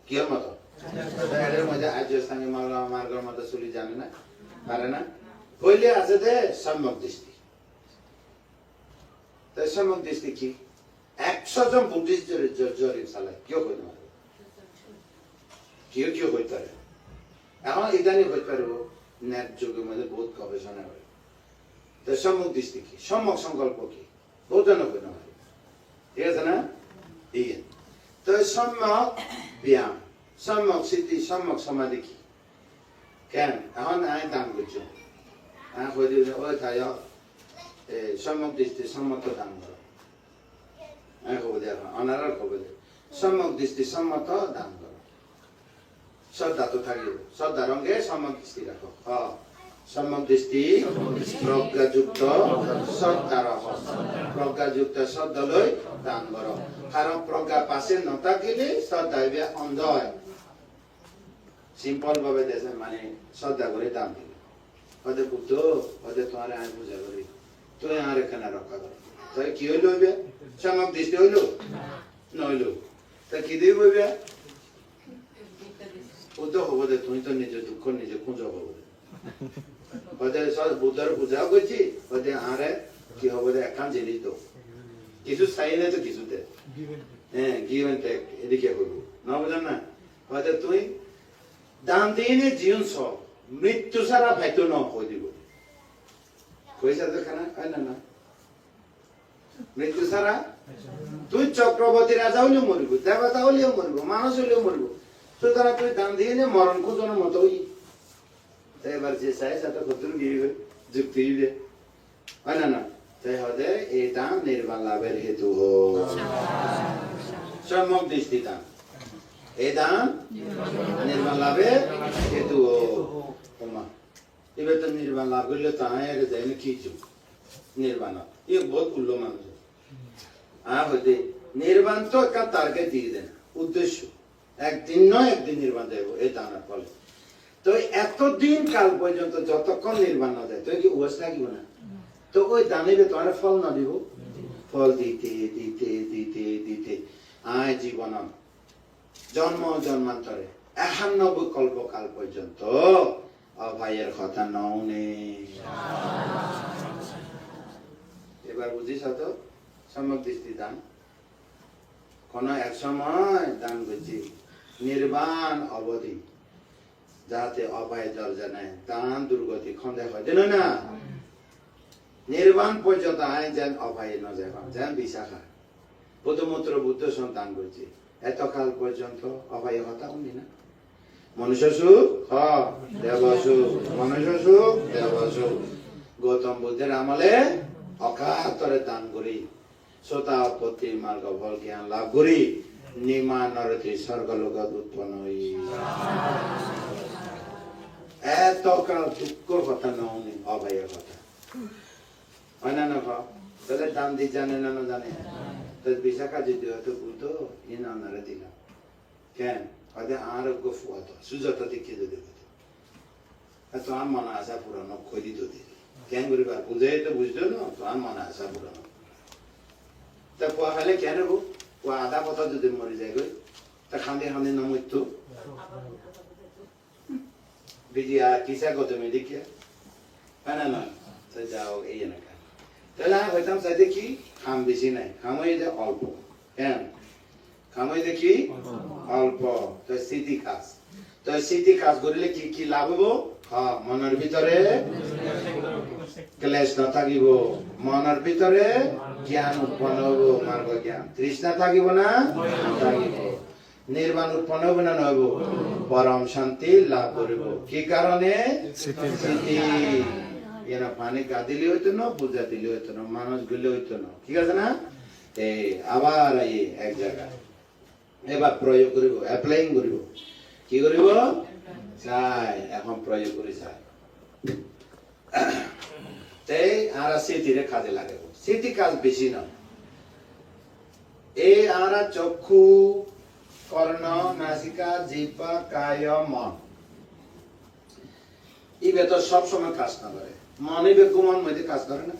কিহর মতো এর মধ্যে আর্য অষ্টাঙ্গের মার্গের মতো চলি জানে না পারে না কইলে আছে যে সম্যক দৃষ্টি তাই সম্যক দৃষ্টি কি 100 জন বুদ্ধিস্ট জরিপ চালায় কেউ কইতে পারে কিয় কিয় হইতে পারে এখন ইদানি হইতে পারব ন্যায় যুগের মধ্যে বহুত গবেষণা করে তো সম্মুখ দৃষ্টি কি সম্যক সংকল্প কি বোঝানো কেন ঠিক আছে না এই তো সম্যক ব্যায়াম সম্যক সিদ্ধি সম্যক সমাধি কি কেন এখন আমি দান করছি আমি কই দিই ওই তাই সম্যক দৃষ্টি সম্মত দান করো আমি খবর দেয় অনারার খবর দেয় সম্যক দৃষ্টি সম্মত দান করো শ্রদ্ধা তো থাকিব শ্রদ্ধা রঙে সম্যক দৃষ্টি রাখো সম্যক দৃষ্টি প্রজ্ঞাযুক্ত শ্রদ্ধা রাখো প্রজ্ঞাযুক্ত শ্রদ্ধা লৈ দান করো কারণ প্রজ্ঞা পাশে নথাকিলে শ্রদ্ধা হইবে অন্ধ হয় সিম্পল ভাবে দেশে মানে শ্রদ্ধা করে দান দিল হয়তো বুদ্ধ হয়তো তোমার আমি পূজা করি তুই আর এখানে রক্ষা করো তাই কি হইল হইবে সম্যক দৃষ্টি হইল নইল তা কি দিয়ে হইবে বুদ্ধ হব দে তুই তো নিজে দুঃখ নিজে খুঁজ হব দে হয়তো সব বুদ্ধর পূজা করছি হয়তো আরে কি হব দে একান জিনিস তো কিছু চাই নাই তো কিছুতে হ্যাঁ গিভ এন্ড টেক এদিকে হইব না বুঝলেন না হয়তো তুই দান দিয়ে জীবন সব মৃত্যু ছাড়া ভাইতো ন হয়ে দিব কইসা তো খানা হয় না না মৃত্যু ছাড়া তুই চক্রবর্তী রাজা হলেও মরিব দেবতা হলেও মরিব মানুষ হলেও মরিব সুতরাং তুই দান দিয়ে মরণ খোঁজনের মতো হই তাই এবার যে চাই সেটা কতটুকু গিয়ে যুক্তি হইবে হয় না না তাই হতে এই দান নির্বাণ লাভের হেতু হোক সম্যক দৃষ্টি দান এই দান নির্বাণ লাভের হেতু হোক এবার তো নির্বাণ লাভ করলে তাই যাই না কিছু নির্বাণ এ বহুত উল্লো মানুষ হইতে নির্বাণ তো একটা টার্গেট দিয়ে দেন উদ্দেশ্য একদিন নয় একদিন নির্বাণ যাইব এই দানের ফলে তো এতদিন কাল পর্যন্ত যতক্ষণ নির্বাণ না যায় তো কি ওয়াজ থাকিব না তো ওই দানিবে তোমার ফল না দিব ফল দিতে দিতে দিতে দিতে আয় জীবন জন্ম জন্মান্তরে 91 কল্পকাল পর্যন্ত অভাইয়ের কথা নাও নেই এবার বুঝিস তো সম্যক দৃষ্টি দান কোন এক সময় দান করছি নির্বাণ অবধি যাতে অপায় দরজা নেয় দান দুর্গতি খন্দে হয় জানো না নির্বাণ পর্যন্ত আয় যেন অপায় ন যায় যেন বিশাখা বুদ্ধমূত্র বুদ্ধ সন্তান করছি এতকাল পর্যন্ত অপায় হতা উনি না মনুষ্য সুখ দেব সুখ মনুষ্য সুখ দেব সুখ গৌতম বুদ্ধের আমলে অকাতরে দান করি শ্রোতা আপত্তি মার্গ ফল জ্ঞান লাভ করি নিমা নরতি স্বর্গলোকত উৎপন্ন হই এতকাল দুঃখর কথা নয় অভয়ের কথা হয় না না তাহলে দান দি জানে না জানে তো বিশাখা যদি হতো বুদ্ধ ইন আনারে দিলাম কেন হয়তো আর গফু হতো সুজাতা দেখে যদি হতো তো আর মনে আশা পুরানো খোঁজি তো দিল কেন করিবার বুঝাই তো বুঝলো না তো আর মনে আশা পুরানো তা কোয়া হলে কেন গো কোয়া আধা কথা যদি মরে যায় গই তা খান্দে খান্দে না মরতো বিজিয়া কিসা গত মে দেখিয়া হয় না না তো যাও এই না তাহলে হইতাম চাই দেখি খাম বেশি নাই খামাই যে অল্প কেন খামাই দেখি অল্প তো স্মৃতি কাজ তো স্মৃতি কাজ করিলে কি কি লাভ হবো মনের ভিতরে ক্লেশ না থাকিব মনের ভিতরে জ্ঞান উৎপন্ন হব মার্গ জ্ঞান তৃষ্ণা থাকিব না থাকিব নির্বাণ উৎপন্ন হবে না নহব পরম শান্তি লাভ করিব কি কারণে স্মৃতি এরা পানি গাদিলে হইতো না পূজা দিলে হইতো না মানুষ গুলে হইতো না ঠিক আছে না এই আবার এই এক জায়গায় এবার প্রয়োগ করিব অ্যাপ্লাইং করিব কি করিব চাই এখন প্রয়োগ করি চাই তাই আর স্মৃতিরে কাজে লাগাব স্মৃতি কাজ বেশি না এই আর চক্ষু কর্ণ নাসিকা জিহ্বা কায় মন এই ভেতর সব সময় কাজ না করে মনে বেকুমন মধ্যে কাজ করে না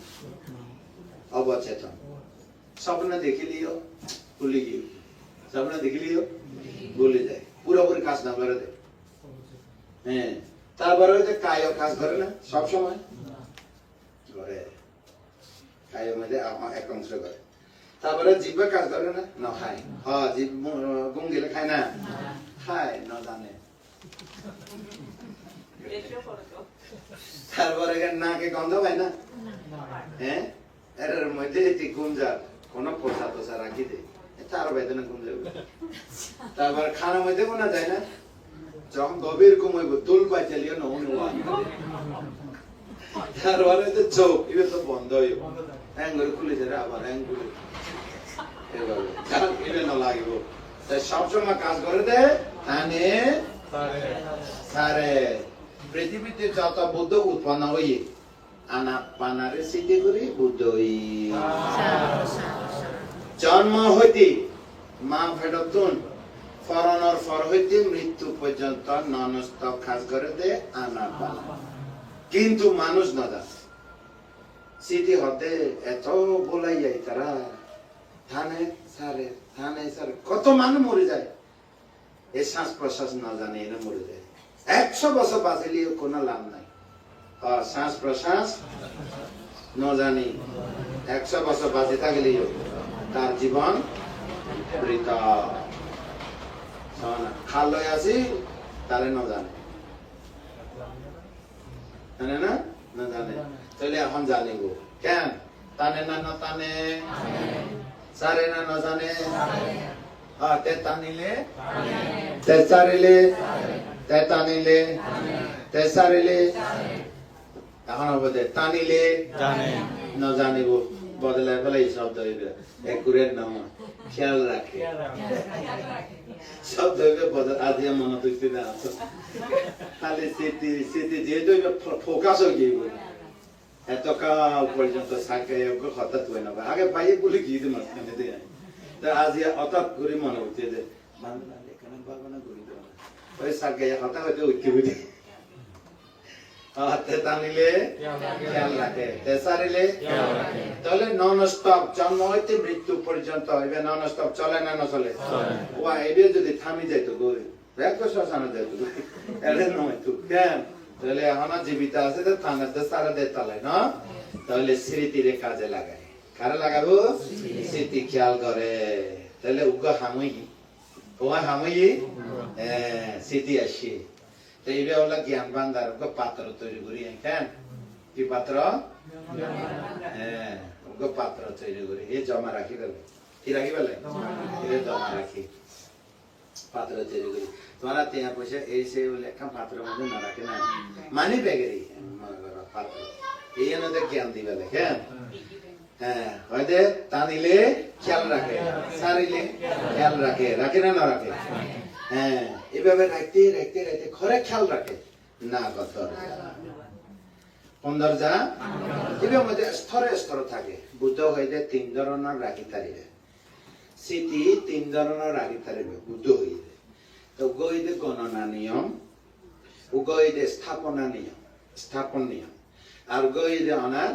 অবচেতন স্বপ্ন দেখিলিও ভুলে গিয়ে স্বপ্ন দেখিলিও ভুলে যায় পুরোপুরি কাজ না করে দেয় হ্যাঁ তারপরে হয়তো কায় কাজ করে না সব সময় করে কায় মধ্যে এক অংশ করে তারপরে জিহ্বা কাজ করে না না খায় জীব গুম গেলে খায় না খায় না জানে তারপরে নাকে গন্ধ পায় না, হ্যাঁ, এর মধ্যে গুঞ্জা কোনো পোষা টোষা রাখি দে, তার বেদনা গুঞ্জা। তারপর খানার মধ্যে কোনা যায় না, যখন গভীর ঘুমাইব তুল পাই চালিয়ে নৌয়া, তারপরে তো চোখ এটা তো বন্ধ হইব, হ্যাং করে খুলে যাবে আবার হ্যাং করে এভাবে এটা না লাগিব। তাই সবসময় কাজ করে দে টানে সারে। পৃথিবীতে যত বুদ্ধ উৎপন্ন হই আনা পানারে সিদ্ধি করি বুদ্ধ হই। জন্ম হইতে মা ফেরতুন ফরনর ফর হইতে মৃত্যু পর্যন্ত ননস্টপ কাজ করে দে আনা পানা। কিন্তু মানুষ না জানে স্মৃতি হতে এত বলাই যায় তারা থানে সারে কত মানুষ মরে যায় এই শ্বাস প্রশ্বাস না জানে এনে মরে যায়। 100 বছর বাঁচলেও কোনো লাভ নাই। শ্বাস প্রশ্বাস না জানি 100 বছর বাঁচে থাকলেও তার জীবন বৃথা। খাল লয় আছি তারে না জানে, জানে না, না জানে। তাহলে এখন জানিব কেন টানে না না টানে, সারে না না জানে, তে টানিলে তে সারিলে তে টানিলে তে সারিলে। এখন হবে টানিলে না জানিব বদলাই ফেলে এই শব্দ হইবে একুরের নাম খেয়াল রাখে শব্দ হইবে বদল। আজ মনে তুলতে না তাহলে স্মৃতি স্মৃতি যেহেতু ফোকাস হয়ে গিয়ে এত কাল পর্যন্ত সাকে হঠাৎ হয়ে না আগে পাইয়ে বলে গিয়ে দিই মাঝখানে দিয়ে আজ হঠাৎ করে মনে হচ্ছে যে বাংলা এখানে বাগানা ঘুরি দেওয়া ওই সাকে হঠাৎ হয়তো ঐক্য বুঝি টানিলে খেয়াল রাখে তেসারিলে তাহলে নন স্টপ জন্ম হইতে মৃত্যু পর্যন্ত হইবে নন স্টপ চলে না না চলে ওয়া এবে যদি থামি যাইতো গই ব্যাক শ্মশানে যাইতো এলে নয় তো কেন তাহলে এখন জীবিত আছে তো থানাতে সারা দে তালে না তাহলে স্মৃতিরে কাজে লাগায় কারে লাগাবো স্মৃতি খেয়াল করে তাহলে উগা হামুই ওয়া হামুই স্মৃতি আসি। এইবে হলো জ্ঞান ভান্ডার পাত্র তৈরি করি কেন কি পাত্র পাত্র তৈরি করি এই জমা রাখি ফেলে কি রাখি ফেলে জমা রাখি পাত্র তৈরি করি তোমার টিয়া পয়সা এই সে লেখা পাত্রের মধ্যে না রাখে না মানি ব্যাগেরই পাত্র এই আমাদের জ্ঞান দিবে কেন হ্যাঁ হয়তো টানিলে খেয়াল রাখে সারিলে খেয়াল রাখে রাখে না না রাখে হ্যাঁ এভাবে রাখতে রাখতে রাখতে ঘরে খেয়াল রাখে না কত দরজা এবার মধ্যে স্তরে স্তর থাকে বুদ্ধ হইতে 3 ধরনের রাখি তারিবে স্মৃতি 3 ধরনের রাখি তারিবে বুদ্ধ হইতে তো গইতে গণনা নিয়ম উগইতে স্থাপন নিয়ম আর গইতে অনার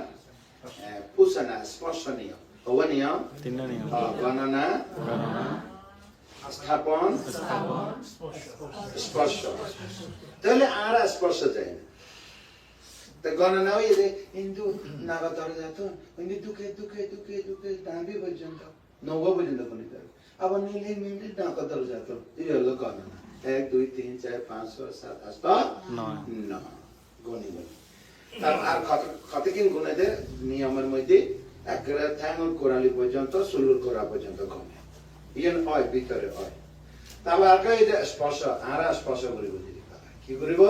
পুষনা স্পর্শ নিয়ম হব নিয়ম গণনা স্থাপন স্পর্শ তাহলে আর স্পর্শ যায় না তো গণনা হয়ে যায় হিন্দু নাগা দরজা তো হিন্দু দুঃখে দুঃখে দুঃখে দুঃখে দাবি পর্যন্ত নব পর্যন্ত গণিত আবার নীলে নীলে নাগা দরজা তো এই হলো গণনা 1 2 3 4 5 6 7 8 9 গণি আর কতদিন গুণেদের নিয়মের মধ্যে একেবারে থ্যাঙ্গল কোরালি পর্যন্ত সুলুর কোরা পর্যন্ত গণে ইয়েন হয় ভিতরে হয় তাহলে আর কই যে স্পর্শ আর স্পর্শ করিব কি করিব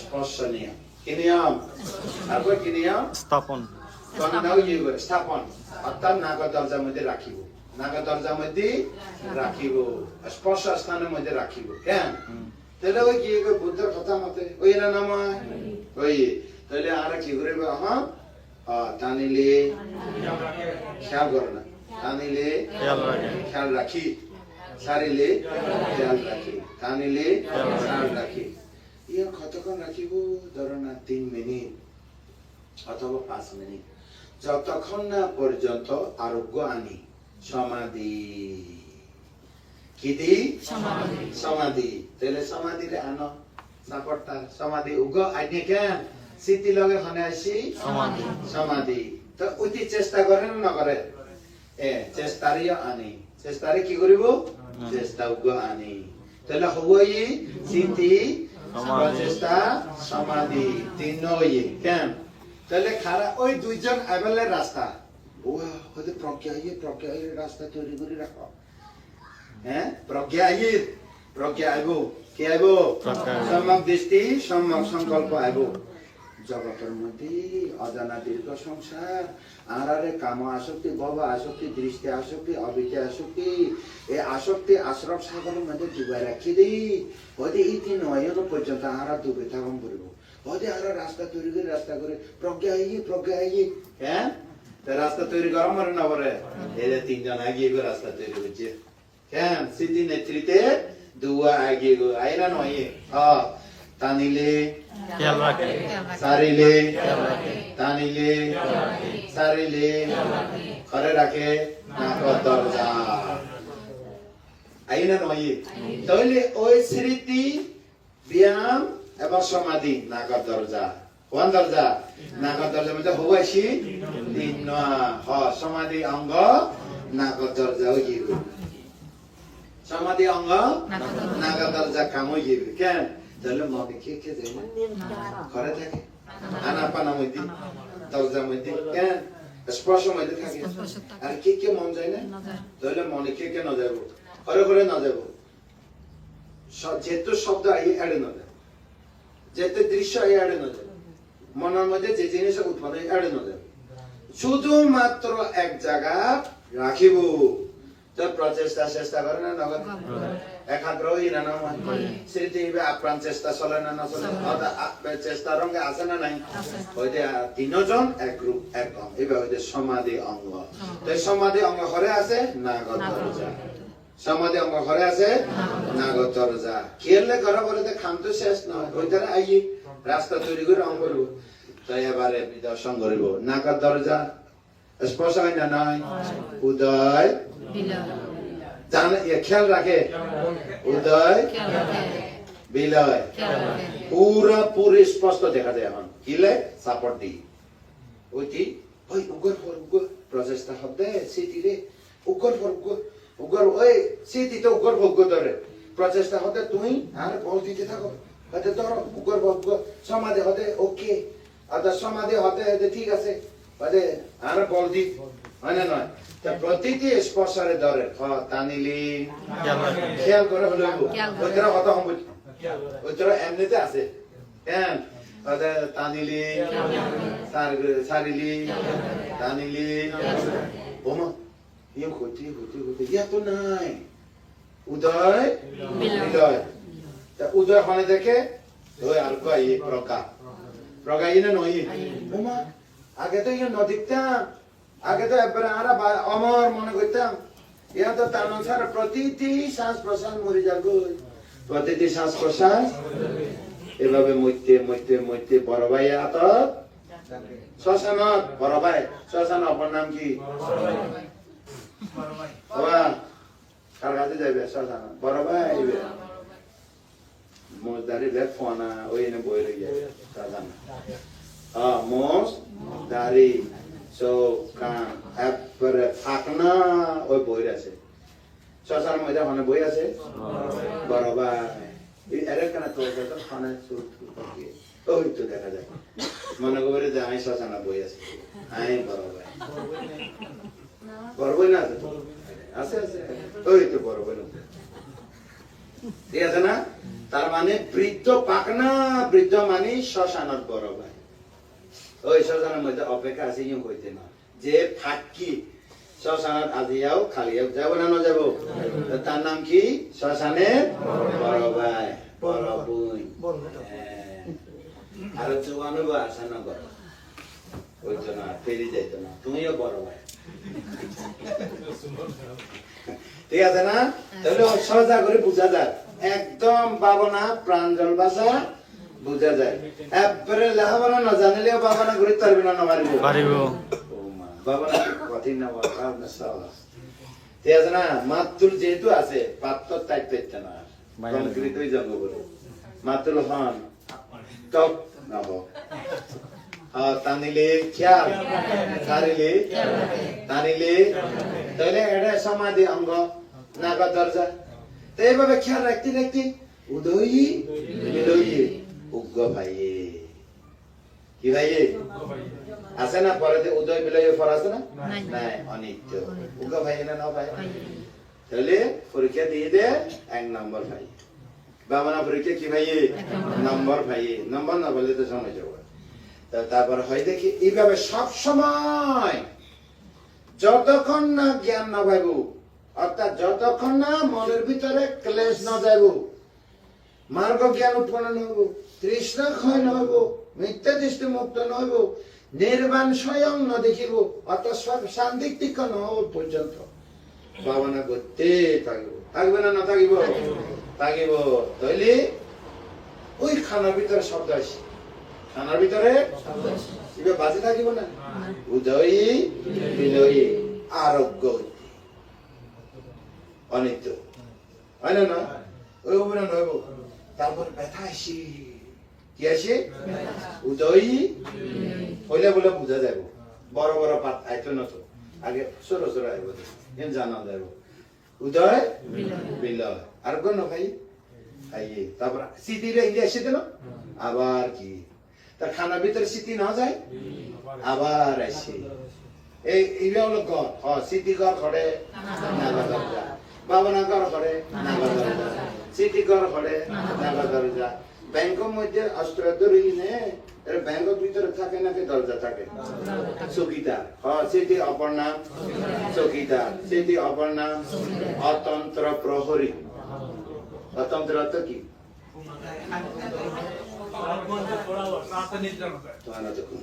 স্পর্শ নিয়ম কি নিয়ম আর কই কি নিয়ম স্থাপন কোন নাও ইয়ে করে স্থাপন অর্থাৎ নাগা দরজার মধ্যে রাখিব নাগা দরজার মধ্যে রাখিব স্পর্শ স্থানের মধ্যে রাখিব কেন তাহলে ওই কি বুদ্ধের কথা মতে ওই না নাম ওই তাহলে আর কি করিব হ্যাঁ টানিলে খেয়াল করে না টানিলে খেয়াল রাখি সারিলে খেয়াল রাখি টানিলে খেয়াল রাখি ইয়ে কতক্ষণ রাখিব ধরো না 3 মিনিট অথবা 5 মিনিট যতক্ষণ না পর্যন্ত আরোগ্য আনি সমাধি কি দি সমাধি তাহলে সমাধিরে আনো সাপোর্টটা সমাধি উগ আইনে কেন স্মৃতি লগে হনে আসি সমাধি তো অতি চেষ্টা করে না করে চেষ্টারিও আনি চেষ্টারে কি করিব চেষ্টা উগ আনি তাহলে হবই স্মৃতি প্রচেষ্টা সমাধি তিন ইয়ে কেন তাহলে খারা ওই দুইজন আইবেলের রাস্তা ও হয়তো প্রজ্ঞা রাস্তা তৈরি করে রাখো হ্যাঁ প্রজ্ঞা আইব কে আইব সম্যক দৃষ্টি সম্যক সংকল্প আইব জগতের মধ্যে অজানা দীর্ঘ সংসার আরে কাম আসক্তি ভব আসক্তি দৃষ্টি আসক্তি অবিদ্য আসক্তি এই আসক্তি আশ্রম সাগরের মধ্যে ডুবাই রাখি দিই হয়তো এই তিন নয়ন পর্যন্ত আরা ডুবে থাকুন করব হয়তো আরা রাস্তা তৈরি করে রাস্তা করে প্রজ্ঞা হ্যাঁ রাস্তা তৈরি করা মনে না বলে এই যে তিনজন আগিয়ে রাস্তা তৈরি করছে কেন স্মৃতি নেতৃত্বে দুয়া আগিয়ে আইনা নয় টানিলে সারিলে টানিলে সারিলে ঘরে রাখে নাকর দরজা আইনা নয় তাহলে ওই স্মৃতি ব্যায়াম এবং সমাধি নাকর দরজা কোন দরজা নাকর দরজা মধ্যে হবাইছি তিন সমাধি অঙ্গ নাকর দরজা ওই সমাধি অঙ্গ নাকর দরজা কাম হয়ে কেন তাহলে মনে কে যায় ঘরে থাকে আনাপানা মধ্যে দরজার মধ্যে কেন স্পর্শ মধ্যে থাকে আর কে মন যায় না তাহলে মনে কে না যাব ঘরে না যাব যেহেতু শব্দ এড়ে না যাব যেহেতু দৃশ্য এড়ে না যাব মনের মধ্যে যে জিনিস উৎপন্ন এড়ে না যাব শুধুমাত্র এক জায়গা রাখিব প্রচেষ্টা চেষ্টা করে না নগদ একাগ্র হই না স্মৃতি আপ্রাণ চেষ্টা চলে না নচলে চেষ্টা রঙে আছে না নাই হইতে তিনজন এক গ্রুপ একদম এইভাবে হইতে সমাধি অঙ্গ তো সমাধি অঙ্গ ঘরে আছে নাগত দরজা সমাধি অঙ্গ ঘরে আছে নাগত দরজা খেললে ঘরে বলে খাম তো শেষ নয় ওইটারে আই রাস্তা তৈরি করে অঙ্গ করব তাই এবারে দর্শন করিব নাগত দরজা স্পর্শ হয় না নয় উদয় খেয়াল রাখে উদয় বিলয় পুরো স্পষ্ট দেখা যায় এখন কিলে সাপোর্ট দি ওইটি ওই উগর প্রচেষ্টা হবে স্মৃতিরে উগর ওই স্মৃতিতে উগর ধরে প্রচেষ্টা হতে তুই আর বল দিতে থাকো হতে ধরো উগর সমাধি হতে ওকে আর সমাধি হতে ঠিক আছে হতে আর বল দি হয় না নয় প্রতিটি স্পর্শরে ধরে টানিলি খেয়াল করে হলে ওইটারা কথা সম্ভব ওইটারা এমনিতে আছে কেন টানিলি সারিলি টানিলি বোমা ইয়ে হতে ইয়া তো নাই উদয় বিলয় উদয় হনে দেখে ওই আর কয় প্রজ্ঞা ইয়ে নয় বোমা আগে তো ইয়ে নদীকতাম আগে তো একবারে আমরা অমর মনে করতাম ইয়া তো তার অনুসারে প্রতিটি শ্বাস প্রশ্বাস মরে যাবে প্রতিটি শ্বাস প্রশ্বাস এভাবে মরতে বড় ভাই আত শ্মশানত বড় ভাই শ্মশান অপর নাম কি কার কাছে যাবে শ্মশান বড় ভাই মোজদারি ব্যাগ ফোনা ওই এনে বই রেখে শ্মশান মোজ দাড়ি So kan akna ওই বই আছে শ্মশান মধ্যে অনেক বই আছে বড় ভাই এর কেন তো খানে ওই তো দেখা যায় মনে করে যে আমি শ্মশান বই আছে আমি বড় বই না আছে ওই তো বড় বই ঠিক আছে না তার মানে বৃদ্ধ পাকনা বৃদ্ধ মানে শ্মশানত বড় ভাই ওই শ্মশানের মধ্যে অপেক্ষা আছে ইউ হইতে না যে ফাঁকি শ্মশানত আজিয়াও খালিয়াও যাব না না যাব তার নাম কি শ্মশানের বড় ভাই বড় বোন আর জোয়ানো বা আসা না বড় হইতো না ফেরি যাইতো না তুমিও বড় ভাই ঠিক আছে না তাহলে সহজা করে বুঝা যায় একদম ভাবনা প্রাঞ্জল ভাষা বুঝা যায় একবারে লেখাপড়া না জানিলেও বাবানা ঘুরে পারবে না পারিব বাবানা কঠিন না বাবা সহজ ঠিক আছে না মাতুল যেহেতু আছে পাত্র তাই পেতে না কংক্রিট হয়ে যাবো বলে মাতুল হন টপ না হোক টানিলে খেয়াল সারিলে টানিলে তাহলে এটা সমাধি অঙ্গ নাগর দরজা তো এইভাবে খেয়াল রাখতে রাখতে উদয়ী বিলয়ী উগ্র ভাইয়ে কি ভাইয়ে আছে না পরে উদয় বিলয়ে ফর আছে না নাই অনিত্য উগ্র ভাইয়ে না ভাই তাহলে পরীক্ষা দিয়ে দে 1 নম্বর ভাই বাবা পরীক্ষা কি ভাইয়ে নম্বর ভাইয়ে নম্বর না বলে তো সময় যাবে তারপর হয় দেখি এইভাবে সব সময় যতক্ষণ না জ্ঞান না পাইব অর্থাৎ যতক্ষণ না মনের ভিতরে ক্লেশ না যাইব মার্গ জ্ঞান উৎপন্ন নহব তৃষ্ণা ক্ষয় নহব মিথ্যা দৃষ্টি মুক্ত নহব নির্বাণ স্বয়ং ন দেখিব অর্থাৎ শান্তিক নহব পর্যন্ত ভাবনা করতে থাকিব থাকবে না থাকিব থাকিব তাইলে ওই খানার ভিতরে শব্দ আসে খানার ভিতরে এবার বাজে থাকিব না উদয়ী বিলয়ী আরোগ্য অনিত্য হয় না না ওই অভিনয় নইব তারপর ব্যথা আসি কি আসে উদয়ী হইলে বলে বুঝা যাব বড় বড় পাত আইতো না তো আগে ছোট ছোট আইব এম জানা যাব উদয় বিলয় আর কোন ভাই খাইয়ে তারপর স্মৃতিরে ইন্ডিয়া আসে না আবার কি তার খানার ভিতরে স্মৃতি না যায় আবার আসে এইটা হলো ঘর স্মৃতি ঘর ঘরে নাগা দরজা ভাবনা ঘর ঘরে নাগা দরজা স্মৃতি ঘর ঘরে নাগা দরজা ব্যাংকের মধ্যে অস্ত্রধরী নে ব্যাংকের ভিতরে থাকে নাকি দরজা থাকে চৌকিদার স্মৃতি অপর নাম চৌকিদার স্মৃতি অপর নাম অতন্ত্র প্রহরী অতন্ত্র অর্থ কি তোমার তো কোন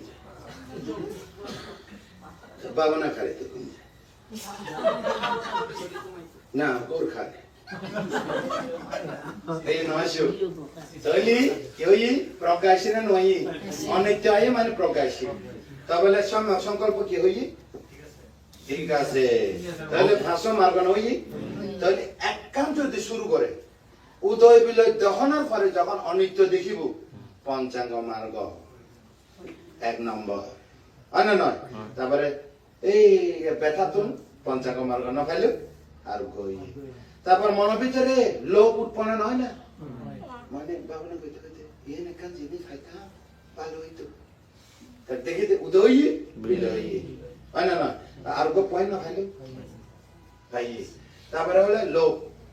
ভাবনা খারে তো কোন না ওর খারে এই নয় তাহলে কেউই প্রকাশী না নয় অনিত্য আয় মানে প্রকাশী তাহলে সংকল্প কি হই ঠিক আছে তাহলে ভাষা মার্গ নয় তাহলে একান্ত যদি শুরু করে উদয় বিলয় দহনের পরে যখন অনিত্য দেখিব পঞ্চাঙ্গ মার্গ 1 নম্বর হয় না নয় তারপরে এই ব্যথাতুন পঞ্চাঙ্গ মার্গ না খাইলে আর কই তারপর মনের ভিতরে লোভ উৎপন্ন নয় না মানে ভাবনা কইতে কইতে এন একখান জিনিস খাইতাম ভালো হইতো দেখিতে উদয় বিলয় হয় না না আর গো পয়েন্ট না খাইলে খাই তারপরে হলে লোভ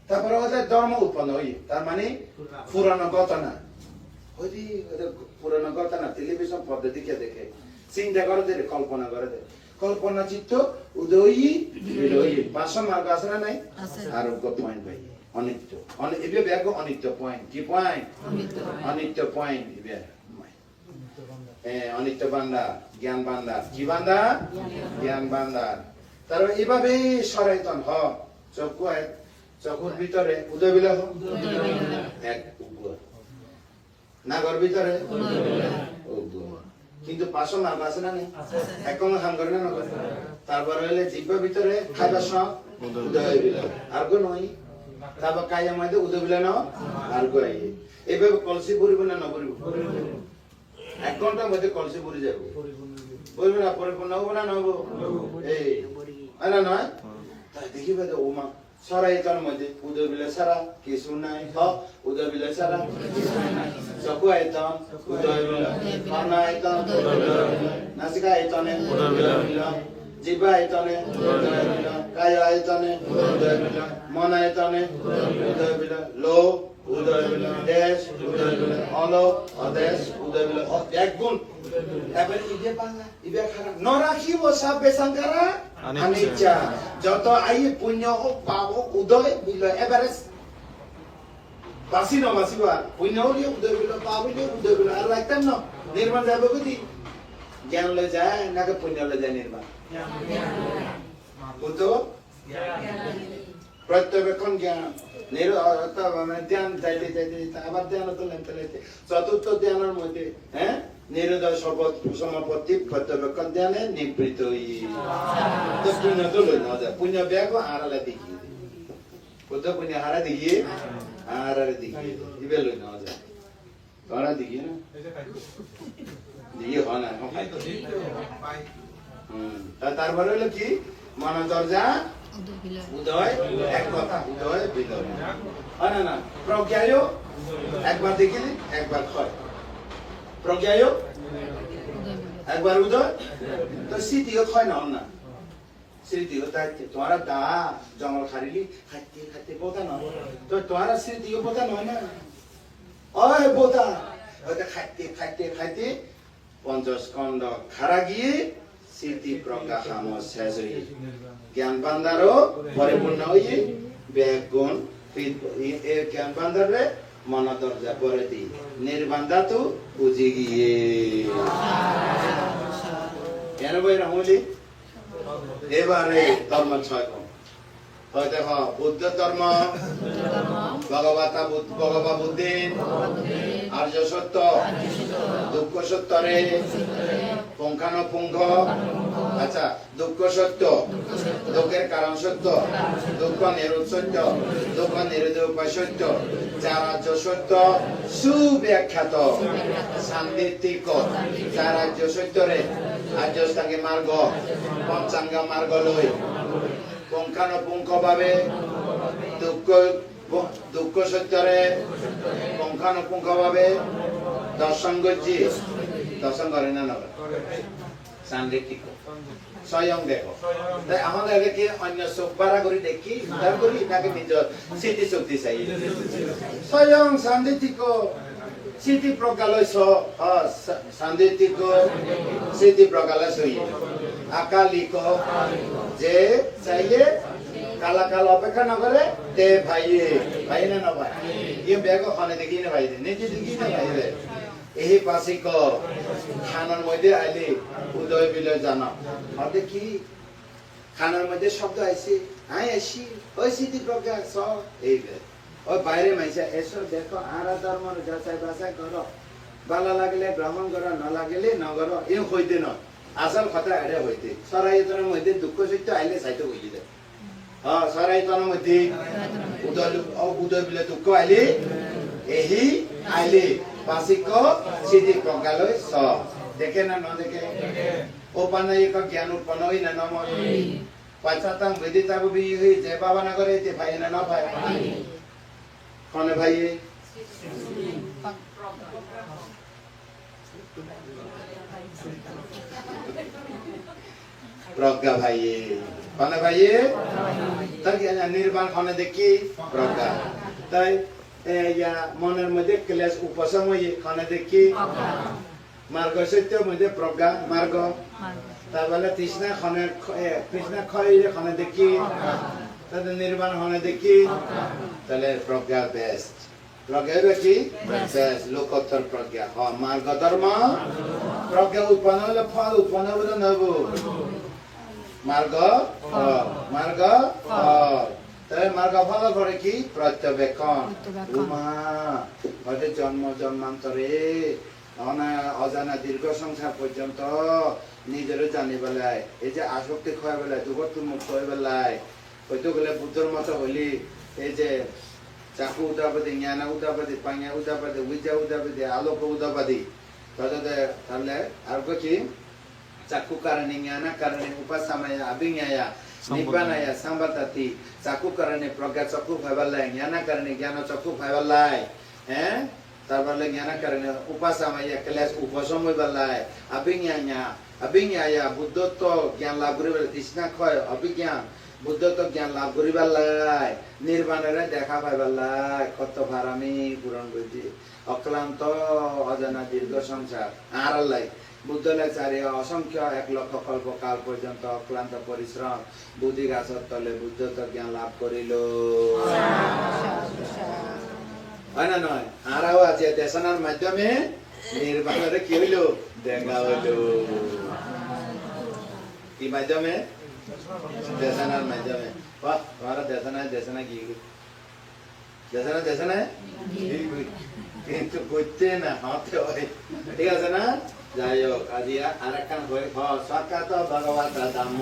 তারপরে হলে ধর্ম উৎপন্ন হই তার মানে পুরানো ঘটনা হইদি পুরানো ঘটনা টেলিভিশন পদ্ধতি কে দেখে চিন্তা করে দে কল্পনা করে দে কল্পনা চিত্ত উদয়ী বিলয়ী পাঁচশো মার্ক আছে না নাই আরোগ্য পয়েন্ট ভাই অনিত্য এবে ব্যাগ অনিত্য পয়েন্ট কি পয়েন্ট অনিত্য পয়েন্ট এবে অনিত্য ভান্ডার জ্ঞান ভান্ডার কি ভান্ডার জ্ঞান ভান্ডার তারপর এভাবেই সচেতন হ চক্ষু চক্ষুর ভিতরে উদয় বিলয় এক নাগর ভিতরে কিন্তু পাঁচশো মার্ক আছে না নেই এখন খান করে না নয় তারপরে হইলে জিব্বার ভিতরে খাইবার সব উদয় বিলয় আর গো নয় তারপর কাইয়া মধ্যে উদয় বিলয় নাও আর গো আইয়ে এইভাবে কলসি পরিব না নপরিব 1 ঘন্টার মধ্যে কলসি পরি যাব পরিব না পরিপূর্ণ হবো না নহব এই না নয় তাই দেখিবে তো ওমা সরাইতার মধ্যে উদয় বিলয় সারা কিছু নাই উদয় বিলয় সারা কিছু নাই চকু আইতাম উদয় বিলয় কানা আইতাম উদয় বিলয় নাসিকা আইতানে উদয় বিলয় জিহ্বা আইতানে উদয় বিলয় কায় আইতানে উদয় বিলয় মন আইতানে উদয় বিলয় লোভ উদয় বিলয় দেশ উদয় বিলয় অলোভ অদেশ উদয় বিলয় এক গুণ এবারে ইবে বাংলা ইবে খারাপ ন রাখিব সব বেসংকারা আনিচ্ছা যত আই পুণ্য হোক পাপ হোক উদয় বিলয় এভারেজ বাসি ন বাসিবা পুণ্য হলে উদয় বিলয় পাপ হলে উদয় বিলয় আর রাখতাম না নির্মাণ যাবে কোথায় জ্ঞান লয়ে যায় নাকি পুণ্য লয়ে যায় নির্মাণ বুঝতো প্রত্যবেক্ষণ জ্ঞান ধ্যান চাইতে চাইতে আবার ধ্যান তুলতে চতুর্থ ধ্যানের মধ্যে হ্যাঁ নিরোধ শপথ সমাপত্তি প্রত্যবেক্ষণ ধ্যানে নিবৃত পুণ্য তো লই না যায় পুণ্য ব্যাগ আড়ালে দেখিয়ে বুদ্ধ পুণ্য হারা দেখিয়ে আড়ালে দেখিয়ে ইবে লই না যায় কারা দেখিয়ে না দেখিয়ে হয় না তারপরে হলো কি মন দরজা উদয় এক কথা উদয় বিলয় না না প্রজ্ঞায় একবার দেখিলি একবার ক্ষয় প্রজ্ঞায় একবার উদয় তো স্মৃতিও ক্ষয় না স্মৃতিও তাই তোমার দা জঙ্গল খারিলি খাইতে খাইতে বোতা নয় তো তোমার স্মৃতিও বোতা নয় না ওই বোতা ওইটা খাইতে খাইতে খাইতে 50 খণ্ড খারা গিয়ে স্মৃতি প্রজ্ঞা হাম শেষ হয়ে জ্ঞান ভান্ডারও পরিপূর্ণ হয়ে ব্যাগুণ জ্ঞান ভান্ডারে মন দরজা পরে দি নির্বান্ধা তো বুঝে গিয়ে কেন বই রামলি এবারে ধর্ম 6 কম হয় দেখো বুদ্ধ ধর্ম ভগবা বুদ্ধি আর্য সত্য দুঃখ সত্যরে পুঙ্খানুপুঙ্খ আচ্ছা দুঃখ সত্য দুঃখের কারণ সত্য দুঃখ নিরোধ সত্য দুঃখ নিরোধ উপায় সত্য চারাজ্য সত্য সুব্যাখ্যাত সান্দিতিক চারাজ্য সত্যরে আর্যস্থাঙ্গে মার্গ পঞ্চাঙ্গ মার্গ লই পুঙ্খানুপুঙ্খ ভাবে দুঃখ সত্যরে পুঙ্খানুপুঙ্খ ভাবে দর্শন গজ্জি দর্শন করে না নয় সান্দিতিক স্বয়ং দেখো তাই আমাদের কি অন্য চোখ বাড়া করে দেখি উদ্ধার করি তাকে নিজের স্মৃতি শক্তি চাই স্বয়ং সান্দিতিক স্মৃতি প্রজ্ঞালয় সান্দিতিক স্মৃতি প্রজ্ঞালয় সই আকালিক যে চাইলে কালা কাল অপেক্ষা না করে তে ভাইয়ে ভাই না ভাই ইয়ে ব্যাগ ওখানে দেখি না ভাই নিজে দেখি না ভাই এই পাশিক খানার মধ্যে আইলে উদয় বিলয় জানা হতে কি খানার মধ্যে শব্দ আইসি আই আসি ওই স্মৃতি প্রজ্ঞা স এই ওই বাইরে মাইসা এসো দেখো আরা ধর্মর যাচাই বাছাই করো ভালো লাগলে গ্রহণ করো না লাগলে ন করো এ হইতে ন আসল কথা এড়ে হইতে সরাইতনের মধ্যে দুঃখ সত্য আইলে চাইতে হইতে দেয় হ্যাঁ সরাইতনের মধ্যে উদয় বিলয় দুঃখ আইলে এই আইলে পাশিক স্মৃতি প্রজ্ঞালয় স দেখে না ন দেখে উপানয়িক জ্ঞান উৎপন্ন হই না নম পাঁচাতাং বেদিতাব বি হই যে বাবা না করে তে ভাই না ন ভাই কনে ভাই প্রজ্ঞা ভাই কনে ভাই তার নির্বাণ কনে দেখি প্রজ্ঞা তাই মনের মধ্যে ক্লেশ উপশম হয়ে কনে দেখি মার্গ সত্যের মধ্যে প্রজ্ঞা মার্গ তারপরে তৃষ্ণা খনে তৃষ্ণা ক্ষয় খনে দেখি তাদের নির্বাণ হনে দেখি তাহলে প্রজ্ঞা বেস্ট প্রজ্ঞা কি বেস্ট লোকোত্তর প্রজ্ঞা হ মার্গ ধর্ম প্রজ্ঞা উৎপন্ন হলে ফল উৎপন্ন হলে নব মার্গ মার্গ তাহলে মার্গ ফল করে কি প্রত্যবেক্ষণ উমা হতে জন্ম জন্মান্তরে অজানা দীর্ঘ সংসার পর্যন্ত নিজের জানি বেলায় এই যে আসক্তি ক্ষয় বেলায় দুঃখ মুক্ত হয়ে বেলায় হয়তো গেলে বুদ্ধর মতো হইলি এই যে চাকু উদাবাদী জ্ঞানা উদাবাদী পাঙ্গা উদাবাদী উইজা উদাবাদী আলোক উদাবাদী তাহলে আর কি চাকু কারণে জ্ঞানা কারণে উপাসমায়া অভিজ্ঞায়া নিব্বানায়া সম্পত্তি চাকু কারণে প্রজ্ঞা চক্ষু ভাইবাল্লাই জ্ঞানা কারণে জ্ঞান চক্ষু ভাইবাল্লাই হ্যাঁ তারপরে জ্ঞানা কারণে উপাসমায়া ক্লেশ উপশম হইবাল্লাই অভিজ্ঞায়া বুদ্ধত্ব জ্ঞান লাভ করিবে তৃষ্ণা ক্ষয় অভিজ্ঞান বুদ্ধত্ব জ্ঞান লাভ করিবার লাই নির্বাণের দেখা পাইবার লাই কত ভার আমি পূরণ করছি অক্লান্ত অজানা দীর্ঘ সংসার আর লাই বুদ্ধ চারি অসংখ্য 1 লক্ষ কল্প কাল পর্যন্ত অক্লান্ত পরিশ্রম বুদ্ধি গাছর তলে বুদ্ধত্ব জ্ঞান লাভ করিল হয় না নয় আরও আছে দেশনার মাধ্যমে নির্বাণের কি হইল দেখা হইল কি মাধ্যমে দেশনার মাধ্যমে বাহ তোমারা দেশনা কি দেশনা কিন্তু করতে না হতে হয় ঠিক আছে না যাই হোক আজি আর একখান হয়ে সাক্ষাৎ ভগবত ধর্ম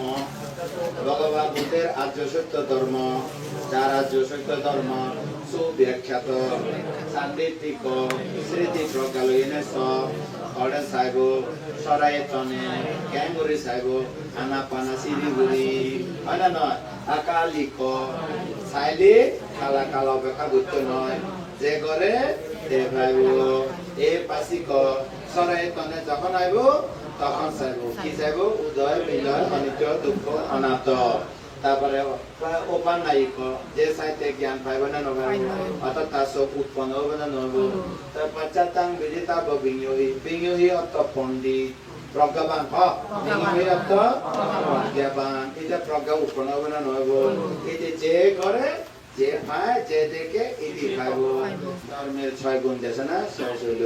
ভগবান বুদ্ধের আর্য সত্য ধর্ম যার আর্য সত্য ধর্ম সুব্যাখ্যাত সান্দিতিক স্মৃতি প্রজ্ঞালয়নে অর্ডার সাহেব সরাই তনে গ্যাঙ্গুরি সাহেব আনা পানা সিরিগুড়ি হয় না নয় আকালিক চাইলে কালা কালা অপেক্ষা বুঝতে নয় যে করে তে ভাইব এ পাশিক সরাই তনে যখন আইব তখন চাইব কি চাইব উদয় বিলয় অনিত্য দুঃখ অনাথ তারপরে ওপার নায়িক যে চাইতে জ্ঞান পাইব না নপাইব অর্থাৎ তার চোখ উৎপন্ন হব না নহব তার পশ্চাতাং বিদিতা বিনিয়োগী বিনিয়োগী অর্থ পণ্ডিত প্রজ্ঞাবান বিনিয়োগী অর্থ প্রজ্ঞাবান এটা প্রজ্ঞা উৎপন্ন হব না নহব এটি যে করে যে পায় যে দেখে এটি পাইব ধর্মের 6 গুণ দেশে না শেষ হইল